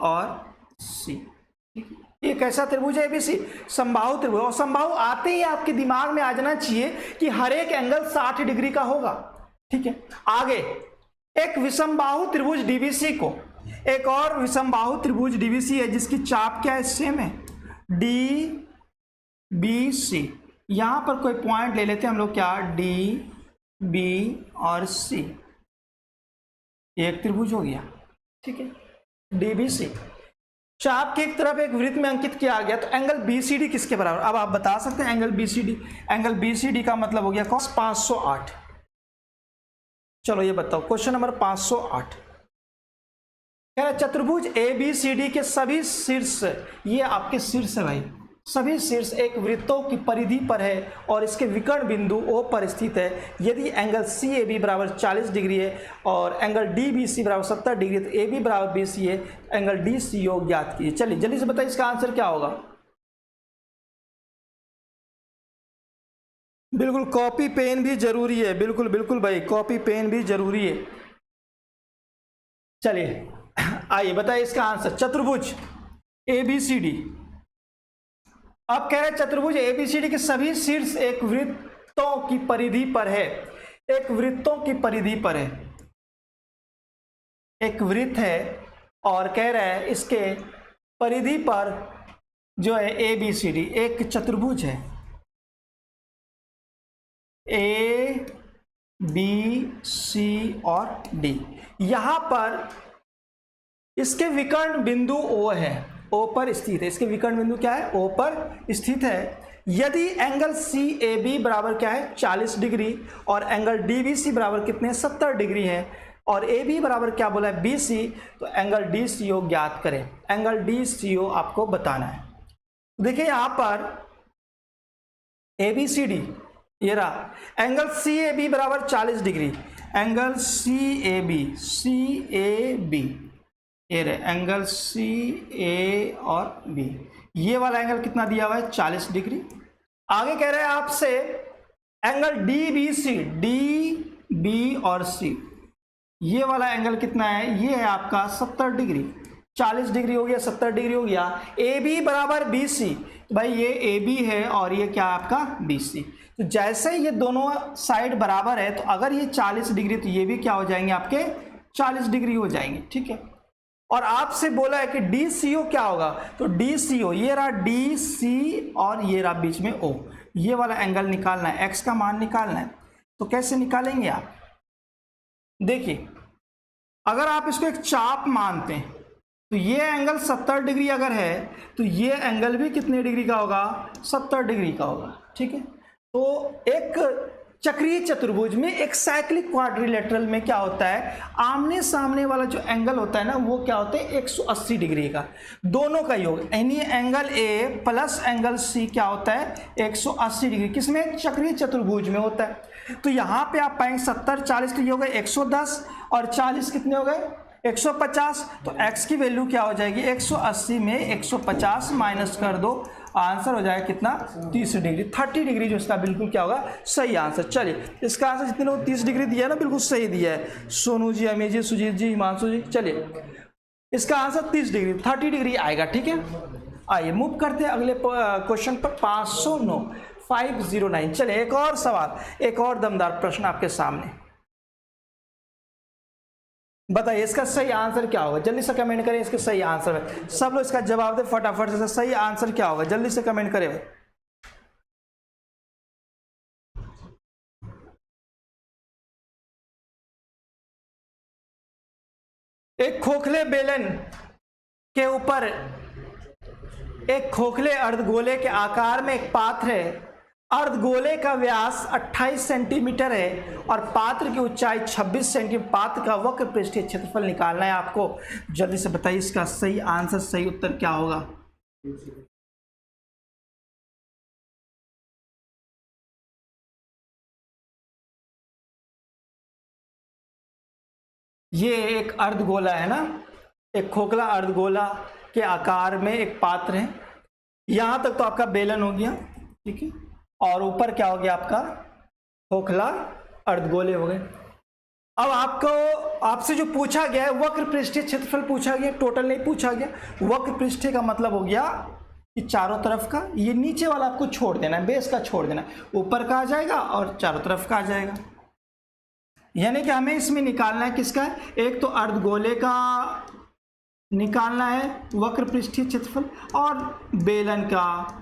और C। ये कैसा त्रिभुज है ABC, समबाहु त्रिभुज। और समबाहु आते ही आपके दिमाग में आ जाना चाहिए कि हर एक एंगल 60 डिग्री का होगा, ठीक है। आगे एक विषमबाहु त्रिभुज DBC को, एक और विषमबाहु त्रिभुज DBC है जिसकी चाप क्या है, सेम है, DBC। यहां पर कोई पॉइंट ले लेते हैं हम लोग क्या, D B और C, एक त्रिभुज हो गया, ठीक है, DBC। चाप के एक तरफ एक वृत्त में अंकित किया गया, तो एंगल BCD किसके बराबर। अब आप बता सकते हैं एंगल BCD का मतलब हो गया cos 508। चलो ये बताओ क्वेश्चन नंबर 508, कह रहा चतुर्भुज ABCD के सभी शीर्ष, ये आपके शीर्ष है भाई, सभी शीर्ष एक वृत्तों की परिधि पर है और इसके विकर्ण बिंदु O पर स्थित है। यदि एंगल CAB बराबर 40 डिग्री है और एंगल DBC बराबर 70 डिग्री है तो AB बराबर BC है, एंगल DCO ज्ञात कीजिए। चलिए जल्दी से बताइए इसका आंसर क्या होगा। बिल्कुल कॉपी पेन भी जरूरी है, बिल्कुल बिल्कुल भाई कॉपी पेन भी जरूरी है। चलिए आइए बताइए इसका आंसर। चतुर्भुज ABCD, अब कह रहे हैं चतुर्भुज ABCD के सभी शीर्ष एक वृत्तों की परिधि पर है। एक वृत्तों की परिधि पर है, एक वृत्त है और कह रहा है इसके परिधि पर जो है ABCD एक चतुर्भुज है, A B C और D। यहां पर इसके विकर्ण बिंदु O है, O पर स्थित है। इसके विकर्ण बिंदु क्या है? O पर स्थित है। यदि एंगल CAB बराबर क्या है? 40 डिग्री और एंगल DBC बराबर कितने? 70 डिग्री है और AB बराबर क्या बोला है? BC, तो एंगल DCO ज्ञात करें। एंगल DCO आपको बताना है। देखिए यहां पर ABCD ये रहा, एंगल CAB बराबर 40 डिग्री, एंगल CAB ये रहे एंगल CA और B, ये वाला एंगल कितना दिया हुआ है? 40 डिग्री। आगे कह रहे हैं आपसे एंगल DBC, DB और C, ये वाला एंगल कितना है? ये है आपका 70 डिग्री। 40 डिग्री हो गया, 70 डिग्री हो गया। AB बराबर BC, तो भाई ये AB है और ये क्या आपका BC। तो जैसे ये दोनों साइड बराबर है तो अगर ये 40 डिग्री तो ये भी क्या हो जाएंगे? आपके 40 डिग्री हो जाएंगे, ठीक है। और आपसे बोला है कि DCO क्या होगा, तो DCO ये रहा DC और ये रहा बीच में O, ये वाला एंगल निकालना है, X का मान निकालना है। तो कैसे निकालेंगे आप? देखिए अगर आप इसको एक चाप मानते हैं तो ये एंगल 70 डिग्री अगर है तो ये एंगल भी कितने डिग्री का होगा? 70 डिग्री का होगा, ठीक है। तो एक चक्रीय चतुर्भुज में, एक साइक्लिक क्वाड्रिलेटरल में क्या होता है? आमने सामने वाला जो एंगल होता है ना वो क्या होता है? 180 डिग्री का, दोनों का योग, यानी angle A plus angle C क्या होता है? 180 डिग्री। किसमें? चक्रीय चतुर्भुज में होता है। तो यहाँ पे आप पाएंगे 70 40 तो ये हो गए 110 और 40 कितने हो गए? 150। तो x की वैल्यू क्या हो जाएगी? 180 में 150 माइनस कर दो, आंसर हो जाएगा कितना? 30 डिग्री। 30 डिग्री जो इसका बिल्कुल क्या होगा? सही आंसर। चलिए इसका आंसर जितने लोग 30 डिग्री दिया है ना बिल्कुल सही दिया है, सोनू जी, अमित जी, सुजीत जी, हिमांशु जी। चलिए इसका आंसर 30 डिग्री, 30 डिग्री आएगा, ठीक है। आइए मूव करते हैं अगले क्वेश्चन पर। 509 509। चलिए एक और सवाल, एक और दमदार प्रश्न आपके सामने। बताइए इसका सही आंसर क्या होगा? जल्दी से कमेंट करें इसके सही आंसर है। सब लोग इसका जवाब दे फटाफट से। सही आंसर क्या होगा? जल्दी से कमेंट करें। एक खोखले बेलन के ऊपर एक खोखले अर्धगोले के आकार में एक पात्र है। अर्धगोले का व्यास 28 सेंटीमीटर है और पात्र की ऊंचाई 26 सेंटीमीटर। पात्र का वक्र पृष्ठीय क्षेत्रफल निकालना है आपको। जल्दी से बताइए इसका सही आंसर, सही उत्तर क्या होगा? ये एक अर्धगोला है ना, एक खोखला अर्धगोला के आकार में एक पात्र है। यहां तक तो आपका बेलन हो गया, ठीक है, और ऊपर क्या हो गया? आपका खोखला अर्धगोले हो गए। अब आपसे जो पूछा गया है वक्र पृष्ठीय क्षेत्रफल पूछा गया, टोटल नहीं पूछा गया। वक्र पृष्ठीय का मतलब हो गया कि चारों तरफ का, ये नीचे वाला आपको छोड़ देना है, बेस का छोड़ देना है, ऊपर का आ जाएगा और चारों तरफ का आ जाएगा। यानी कि हमें इसमें निकालना है किसका? एक तो अर्धगोले का निकालना है वक्र पृष्ठीय क्षेत्रफल और बेलन का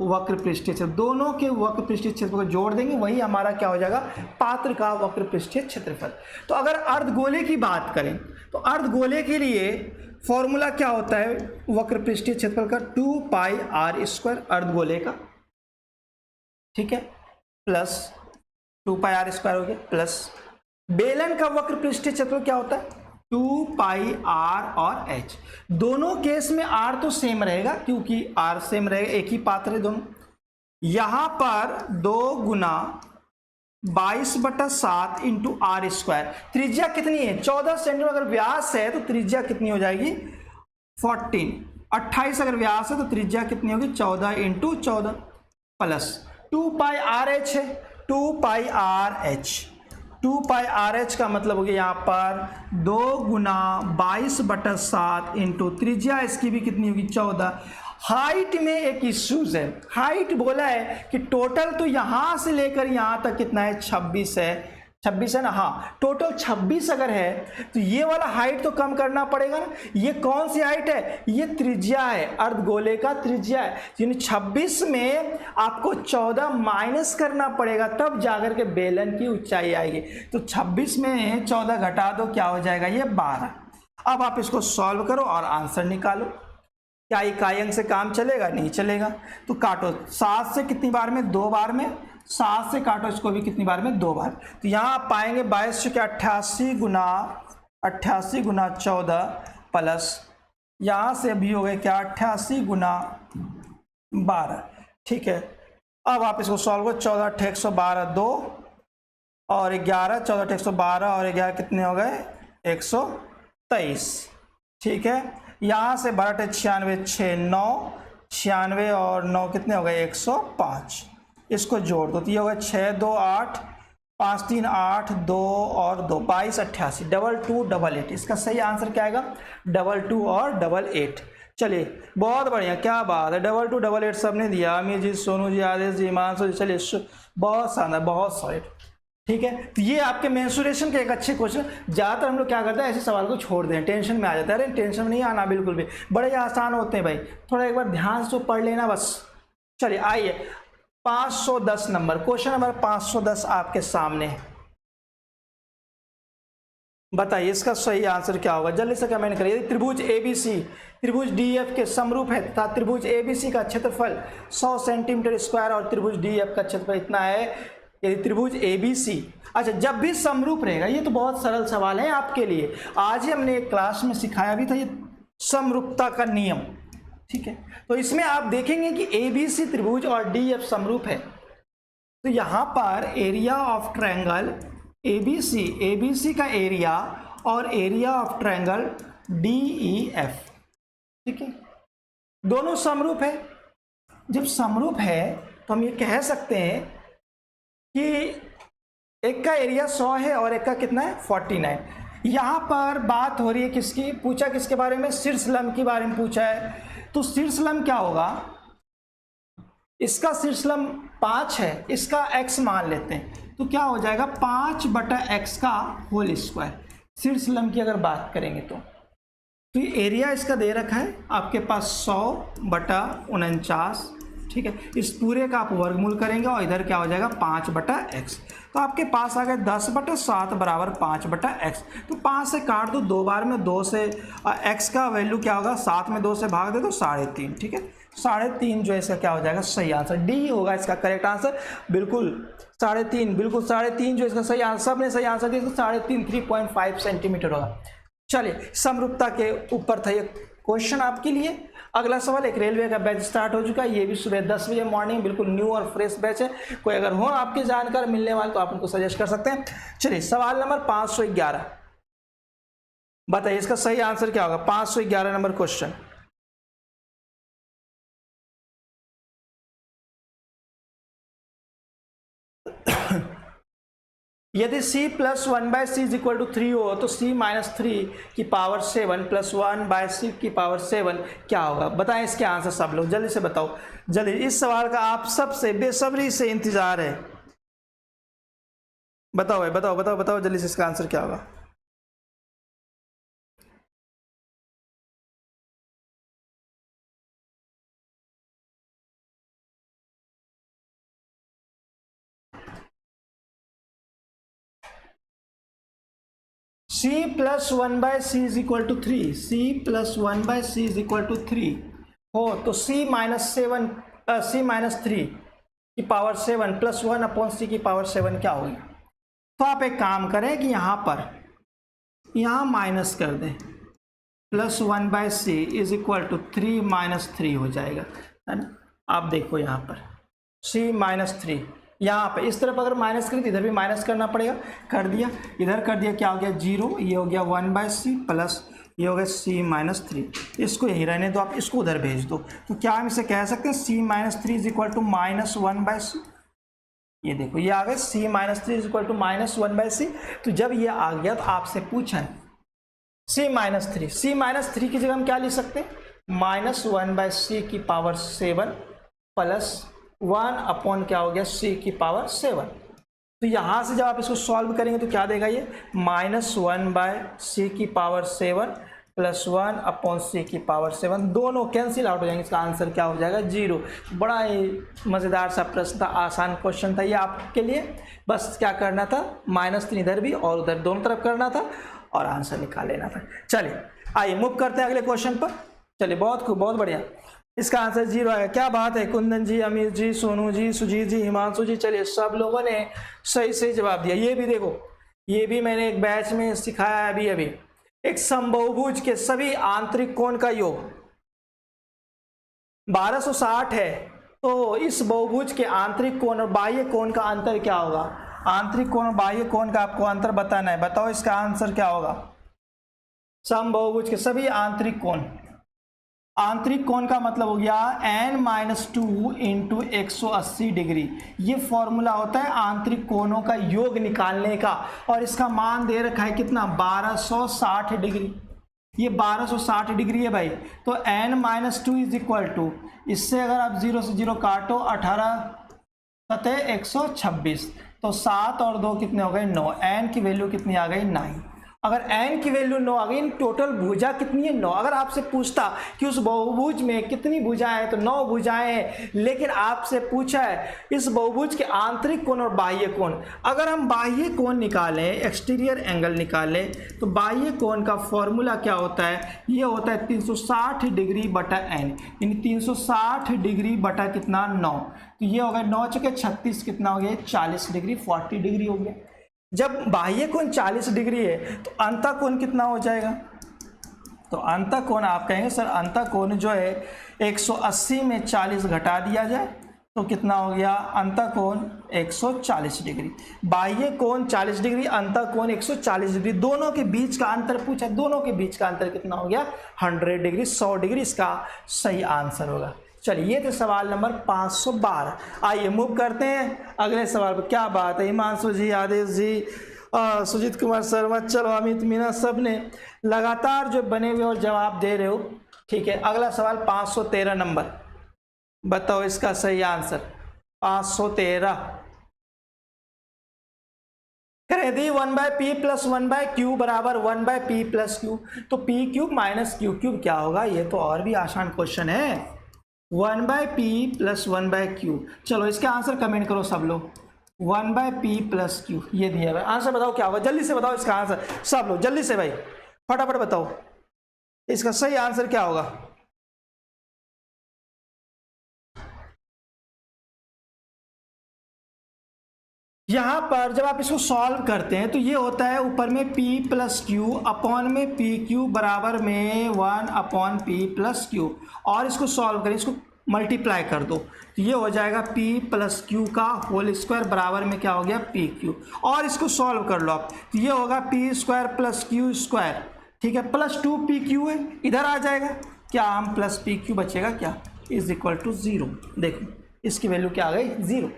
वक्र पृष्ठीय क्षेत्रफल। दोनों के वक्र पृष्ठीय क्षेत्रफल को जोड़ देंगे, वही हमारा क्या हो जाएगा? पात्र का वक्र पृष्ठीय क्षेत्रफल। तो अगर अर्धगोले की बात करें तो अर्धगोले के लिए फॉर्मूला क्या होता है वक्र पृष्ठीय क्षेत्रफल का? 2 पाई r स्क्वायर अर्धगोले का, ठीक है, प्लस 2 पाई r स्क्वायर हो गया, प्लस बेलन का वक्र पृष्ठीय क्षेत्रफल क्या होता है? 2 पाई आर और एच। दोनों केस में आर तो सेम रहेगा क्योंकि आर सेम रहेगा, एक ही पात्र है दोनों। यहां पर 2 गुना 22/7 इंटू आर स्क्वायर। त्रिज्या कितनी है 14 सेंटीमीटर, अगर व्यास है तो त्रिज्या कितनी हो जाएगी 14। 28 अगर व्यास है तो त्रिज्या कितनी होगी 14 इंटू 14 प्लस 2 पाई आर एच है, 2 पाई आर एच। 2 पाई आर एच का मतलब हो गया यहाँ पर 2 गुना 22/7 इंटू त्रिज्या इसकी भी कितनी होगी 14। हाइट में एक इश्यूज है, हाइट बोला है कि टोटल तो यहां से लेकर यहां तक कितना है 26 है, 26 है ना, हाँ टोटल 26 अगर है तो ये वाला हाइट तो कम करना पड़ेगा ना। ये कौन सी हाइट है, ये त्रिज्या है, अर्धगोले का त्रिज्या है, यानी 26 में आपको 14 माइनस करना पड़ेगा तब जाकर के बेलन की ऊंचाई आएगी। तो 26 में 14 घटा दो, क्या हो जाएगा ये 12। अब आप इसको सॉल्व करो और आंसर निकालो। क्या इकाई अंक से काम चलेगा, नहीं चलेगा। तो काटो 7 से कितनी बार में 2 बार में, 7 से काटो इसको भी कितनी बार में 2 बार। तो यहाँ आप पाएंगे 22 के 88 गुना 14 प्लस यहाँ से अभी हो गए क्या 88 गुना 12। ठीक है, अब आप इसको सॉल्व करो। 14 × 112 2 और 11, 14 × 112 और 11 कितने हो गए 123। ठीक है, यहाँ से 12 × 96 6 9, 96 और 9 कितने हो गए 105। इसको जोड़ दो तो ये हो गया 6 2 8 5 3 8 2 और 2 22 88 22 88। इसका सही आंसर क्या आएगा 22 और 88। चलिए बहुत बढ़िया, क्या बात है, 22 88 सबने दिया, अमीर जी, सोनू जी, आदेश जी, हिमांशु जी। चलिए बहुत शानदार, बहुत सॉलिड। ठीक है, तो ये आपके मेंसुरेशन के एक अच्छे क्वेश्चन। ज़्यादातर हम लोग क्या करते हैं ऐसे सवाल को छोड़ दें, टेंशन में आ जाता है। अरे टेंशन में नहीं आना बिल्कुल भी, बड़े आसान होते हैं भाई, थोड़ा एक बार ध्यान से पढ़ लेना बस। चलिए आइए 510 नंबर, क्वेश्चन नंबर 510 आपके सामने है। बताइए इसका सही आंसर क्या होगा, जल्दी से कमेंट करिए। त्रिभुज ABC त्रिभुज DF के समरूप है तथा त्रिभुज ABC का क्षेत्रफल 100 सेंटीमीटर स्क्वायर और त्रिभुज DF का क्षेत्रफल इतना है। यदि त्रिभुज ABC, अच्छा जब भी समरूप रहेगा, ये तो बहुत सरल सवाल है आपके लिए, आज ही हमने एक क्लास में सिखाया भी था ये समरूपता का नियम। ठीक है, तो इसमें आप देखेंगे कि ABC त्रिभुज और DF समरूप है, तो यहां पर एरिया ऑफ ट्रायंगल ABC का एरिया और एरिया ऑफ ट्रायंगल DEF, ठीक है, दोनों समरूप है। जब समरूप है तो हम ये कह सकते हैं कि एक का एरिया 100 है और एक का कितना है 49। यहाँ पर बात हो रही है किसकी, पूछा किसके बारे में, शीर्षलंब के बारे में पूछा है। तो शीर्षलंब क्या होगा, इसका शीर्षलंब 5 है, इसका x मान लेते हैं, तो क्या हो जाएगा 5/x का होल स्क्वायर। शीर्षलंब की अगर बात करेंगे तो ये एरिया इसका दे रखा है आपके पास 100/49। ठीक है, इस पूरे का आप वर्गमूल करेंगे और इधर क्या हो जाएगा 5/x, तो आपके पास आ गया 10/7 बराबर 5/x। तो 5 से काट दो 2 बार में, 2 से x का वैल्यू क्या होगा 7 में 2 से भाग दे तो 3.5। ठीक है, 3.5 जो है इसका क्या हो जाएगा सही आंसर, डी होगा इसका करेक्ट आंसर। बिल्कुल 3.5, बिल्कुल 3.5 जो इसका सही आंसर, सबने सही आंसर दिया, 3.5 3.5 सेंटीमीटर होगा। चलिए समरूपता के ऊपर था ये क्वेश्चन आपके लिए। अगला सवाल, एक रेलवे का बैच स्टार्ट हो चुका है, ये भी सुबह 10 बजे मॉर्निंग, बिल्कुल न्यू और फ्रेश बैच है। कोई अगर हो आपके जानकार मिलने वाले तो आप उनको सजेस्ट कर सकते हैं। चलिए सवाल नंबर 511, बताइए इसका सही आंसर क्या होगा। 511 नंबर क्वेश्चन, यदि c + 1/c = 3 हो तो c - 3 की पावर 7 + 1/c की पावर 7 क्या होगा। बताएं इसके आंसर सब लोग जल्दी से बताओ, जल्दी, इस सवाल का आप सबसे बेसब्री से इंतजार है। बताओ भाई, बताओ बताओ बताओ जल्दी से इसका आंसर क्या होगा। c + 1/c = 3, c + 1/c = 3 हो तो c - 3 की पावर 7 + 1/c की पावर 7 क्या होगी। तो आप एक काम करें कि यहाँ पर यहाँ माइनस कर दें, plus 1/c is equal to 3 minus 3 हो जाएगा, है ना। आप देखो यहाँ पर c माइनस 3, यहाँ पर इस तरफ अगर माइनस करें तो इधर भी माइनस करना पड़ेगा, कर दिया, इधर कर दिया, क्या हो गया 0, ये हो गया 1/c प्लस ये हो गया c माइनस 3। इसको यही रहने दो, आप इसको उधर भेज दो, तो क्या हम इसे कह सकते हैं c minus 3 is equal to minus 1/c। ये देखो ये आ गया c minus 3 is equal to minus 1/c। तो जब ये आ गया तो आपसे पूछा है c माइनस 3 की जगह हम क्या लिख सकते हैं, माइनस 1/c की पावर 7 प्लस 1 अपॉन क्या हो गया c की पावर 7। तो यहाँ से जब आप इसको सॉल्व करेंगे तो क्या देगा ये, माइनस 1/c की पावर 7 प्लस 1 अपॉन c की पावर 7, दोनों कैंसिल आउट हो जाएंगे, इसका आंसर क्या हो जाएगा 0। बड़ा ही मज़ेदार सा प्रश्न था, आसान क्वेश्चन था ये आपके लिए। बस क्या करना था, -3 इधर भी और उधर दोनों तरफ करना था और आंसर निकाल लेना था। चलिए आइए मूव करते हैं अगले क्वेश्चन पर। चलिए बहुत खूब, बहुत बढ़िया, इसका आंसर 0 आएगा। क्या बात है, कुंदन जी, अमीर जी, सोनू जी, सुजीत जी, हिमांशु जी, चलिए सब लोगों ने सही जवाब दिया। ये भी देखो, ये भी मैंने एक बैच में सिखाया है अभी। एक समबाहुभुज के सभी आंतरिक कोण का योग 1260 है, तो इस बहुभुज के आंतरिक कोण और बाह्य कोण का अंतर क्या होगा। आंतरिक कोण और बाह्य कोण का आपको अंतर बताना है, बताओ इसका आंसर क्या होगा। समबाहुभुज के सभी आंतरिक कोण, आंतरिक कोण का मतलब हो गया n-2 इंटू 180 डिग्री। ये फॉर्मूला होता है आंतरिक कोणों का योग निकालने का, और इसका मान दे रखा है कितना, 1260 डिग्री। ये 1260 डिग्री है भाई। तो n-2 इज इक्वल टू, इससे अगर आप 0 से 0 काटो, 18 सतह 126, तो 7 और 2 कितने हो गए 9, n की वैल्यू कितनी आ गई 9। अगर n की वैल्यू 9 आ गई, टोटल भुजा कितनी है 9। अगर आपसे पूछता कि उस बहुभुज में कितनी भुजाएं हैं, तो 9 भुजाएं हैं, लेकिन आपसे पूछा है इस बहुभुज के आंतरिक कोण और बाह्य कोण। अगर हम बाह्य कोण निकालें, एक्सटीरियर एंगल निकालें, तो बाह्य कोण का फॉर्मूला क्या होता है, ये होता है 360 डिग्री बटा n, यानी 360 डिग्री बटा कितना 9। तो ये हो गया 9 चुके 36, कितना हो गया 40 डिग्री, 40 डिग्री हो गया। जब बाह्य कोण 40 डिग्री है तो अंतः कोण कितना हो जाएगा, तो अंतः कोण आप कहेंगे सर अंतः कोण जो है 180 में 40 घटा दिया जाए तो कितना हो गया, अंतः कोण 140 डिग्री। बाह्य कोण 40 डिग्री, अंतः कोण 140 डिग्री, दोनों के बीच का अंतर पूछा, दोनों के बीच का अंतर कितना हो गया 100 डिग्री, 100 डिग्री इसका सही आंसर होगा। चलिए ये थे सवाल नंबर 512। आइए मूव करते हैं अगले सवाल पर। क्या बात है, हिमांशु जी, आदेश जी, सुजीत कुमार शर्मा, चलो अमित मीना, सब ने लगातार जो बने हुए और जवाब दे रहे हो। ठीक है, अगला सवाल 513 नंबर, बताओ इसका सही आंसर। 513 करें दी 1/p प्लस 1/q बराबर 1/p प्लस q, तो p cube minus q cube क्या होगा। ये तो और भी आसान क्वेश्चन है, 1/p प्लस 1/q। चलो इसका आंसर कमेंट करो सब लोग, 1/p प्लस q ये दिया है। आंसर बताओ क्या होगा, जल्दी से बताओ इसका आंसर, सब लोग जल्दी से भाई फटाफट बताओ इसका सही आंसर क्या होगा। यहां पर जब आप इसको सॉल्व करते हैं तो ये होता है ऊपर में p प्लस क्यू अपॉन में पी क्यू बराबर में 1 अपॉन पी प्लस क्यू, और इसको सॉल्व करें, इसको मल्टीप्लाई कर दो तो ये हो जाएगा p प्लस क्यू का होल स्क्वायर बराबर में क्या हो गया पी क्यू, और इसको सॉल्व कर लो आप तो ये होगा P square plus Q square, ठीक है, प्लस 2pq है, इधर आ जाएगा क्या, हम प्लस pq बचेगा क्या, इज इक्वल टू 0। देखो इसकी वैल्यू क्या आ गई 0।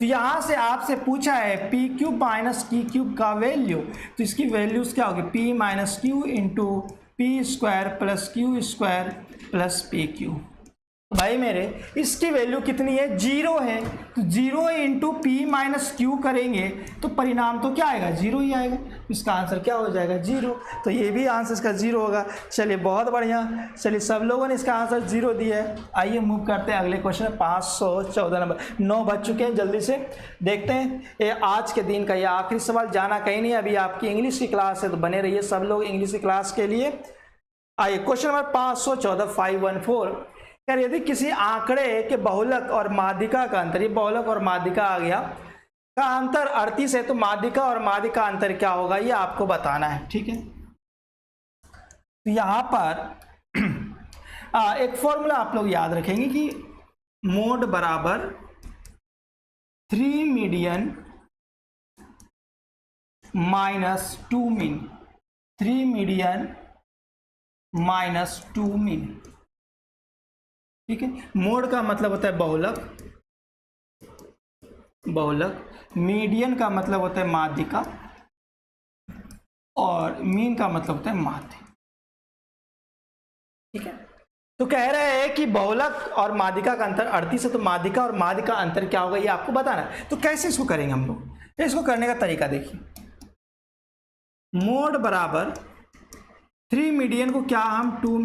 तो यहाँ से आपसे पूछा है पी क्यूब माइनस की क्यूब का वैल्यू, तो इसकी वैल्यूज क्या होगी, P minus Q into P square plus Q square plus P Q. भाई मेरे इसकी वैल्यू कितनी है 0 है, तो 0 इंटू पी माइनस क्यू करेंगे तो परिणाम तो क्या आएगा 0 ही आएगा, इसका आंसर क्या हो जाएगा 0। तो ये भी आंसर इसका 0 होगा। चलिए बहुत बढ़िया, चलिए सब लोगों ने इसका आंसर 0 दिया है। आइए मूव करते हैं अगले क्वेश्चन 514 नंबर। 9 बज चुके हैं, जल्दी से देखते हैं ये आज के दिन का ये आखिरी सवाल, जाना कहीं नहीं, अभी आपकी इंग्लिश की क्लास है तो बने रहिए सब लोग इंग्लिश की क्लास के लिए। आइए क्वेश्चन नंबर 514 514, यदि किसी आंकड़े के बहुलक और माध्यिका का अंतर, ये बहुलक और माध्यिका आ गया, का अंतर 38 है तो माध्यिका और माध्यिका अंतर क्या होगा ये आपको बताना है, ठीक है। तो यहाँ पर एक फॉर्मूला आप लोग याद रखेंगे कि मोड बराबर 3 median minus 2 mean, 3 median minus 2 mean. ठीक है, मोड का मतलब होता है बहुलक, बहुलक, मीडियन का मतलब होता है माध्यिका और मीन का मतलब होता है माध्य। ठीक है, तो कह रहे हैं कि बहुलक और माध्यिका का अंतर 38 है, तो माध्यिका और माध्य का अंतर क्या होगा ये आपको बताना है। तो कैसे इसको करेंगे हम लोग, इसको करने का तरीका देखिए। मोड बराबर 3 मीडियन को क्या हम 2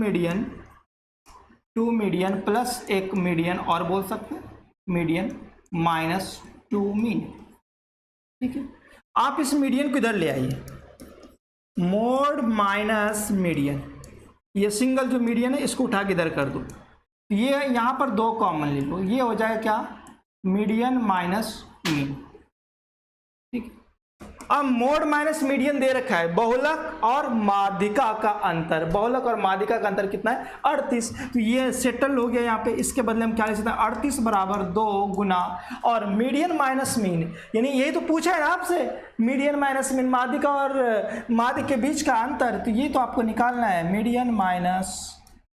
मीडियन प्लस एक मीडियन और बोल सकते हैं, मीडियन माइनस 2 मीन। ठीक है, आप इस मीडियन को इधर ले आइए, मोड माइनस मीडियन, ये सिंगल जो मीडियन है इसको उठा के इधर कर दो, ये यहाँ पर 2 कॉमन ले लो, ये हो जाएगा क्या, मीडियन माइनस मीन। ठीक है, अब मोड माइनस मीडियन दे रखा है, बहुलक और माध्यिका का अंतर, बहुलक और माध्यिका का अंतर कितना है 38, तो ये सेटल हो गया यहाँ पे। इसके बदले हम क्या लिख सकते हैं, 38 बराबर 2 गुना और मीडियन माइनस मीन, यानी यही तो पूछा है ना आपसे, मीडियन माइनस मीन, माध्यिका और माध्य के बीच का अंतर, तो ये तो आपको निकालना है, मीडियन माइनस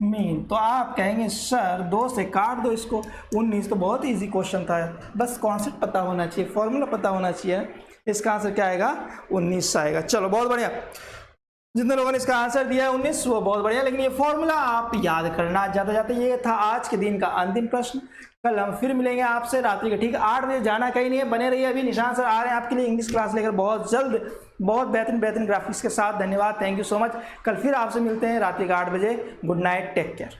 मीन। तो आप कहेंगे सर 2 से काट दो इसको, 19। तो बहुत ईजी क्वेश्चन था, बस कॉन्सेप्ट पता होना चाहिए, फॉर्मूला पता होना चाहिए, इसका आंसर क्या आएगा 19 आएगा। चलो बहुत बढ़िया, जितने लोगों ने इसका आंसर दिया है 19 वो बहुत बढ़िया, लेकिन ये फॉर्मूला आप याद करना जाते जाते। ये था आज के दिन का अंतिम प्रश्न, कल हम फिर मिलेंगे आपसे रात्रि के ठीक 8 बजे। जाना कहीं नहीं है, बने रहिए, अभी निशान सर आ रहे हैं आपके लिए इंग्लिश क्लास लेकर बहुत जल्द, बहुत बेहतरीन ग्राफिक्स के साथ। धन्यवाद, थैंक यू सो मच। कल फिर आपसे मिलते हैं रात्रि के 8 बजे। Good night, take care.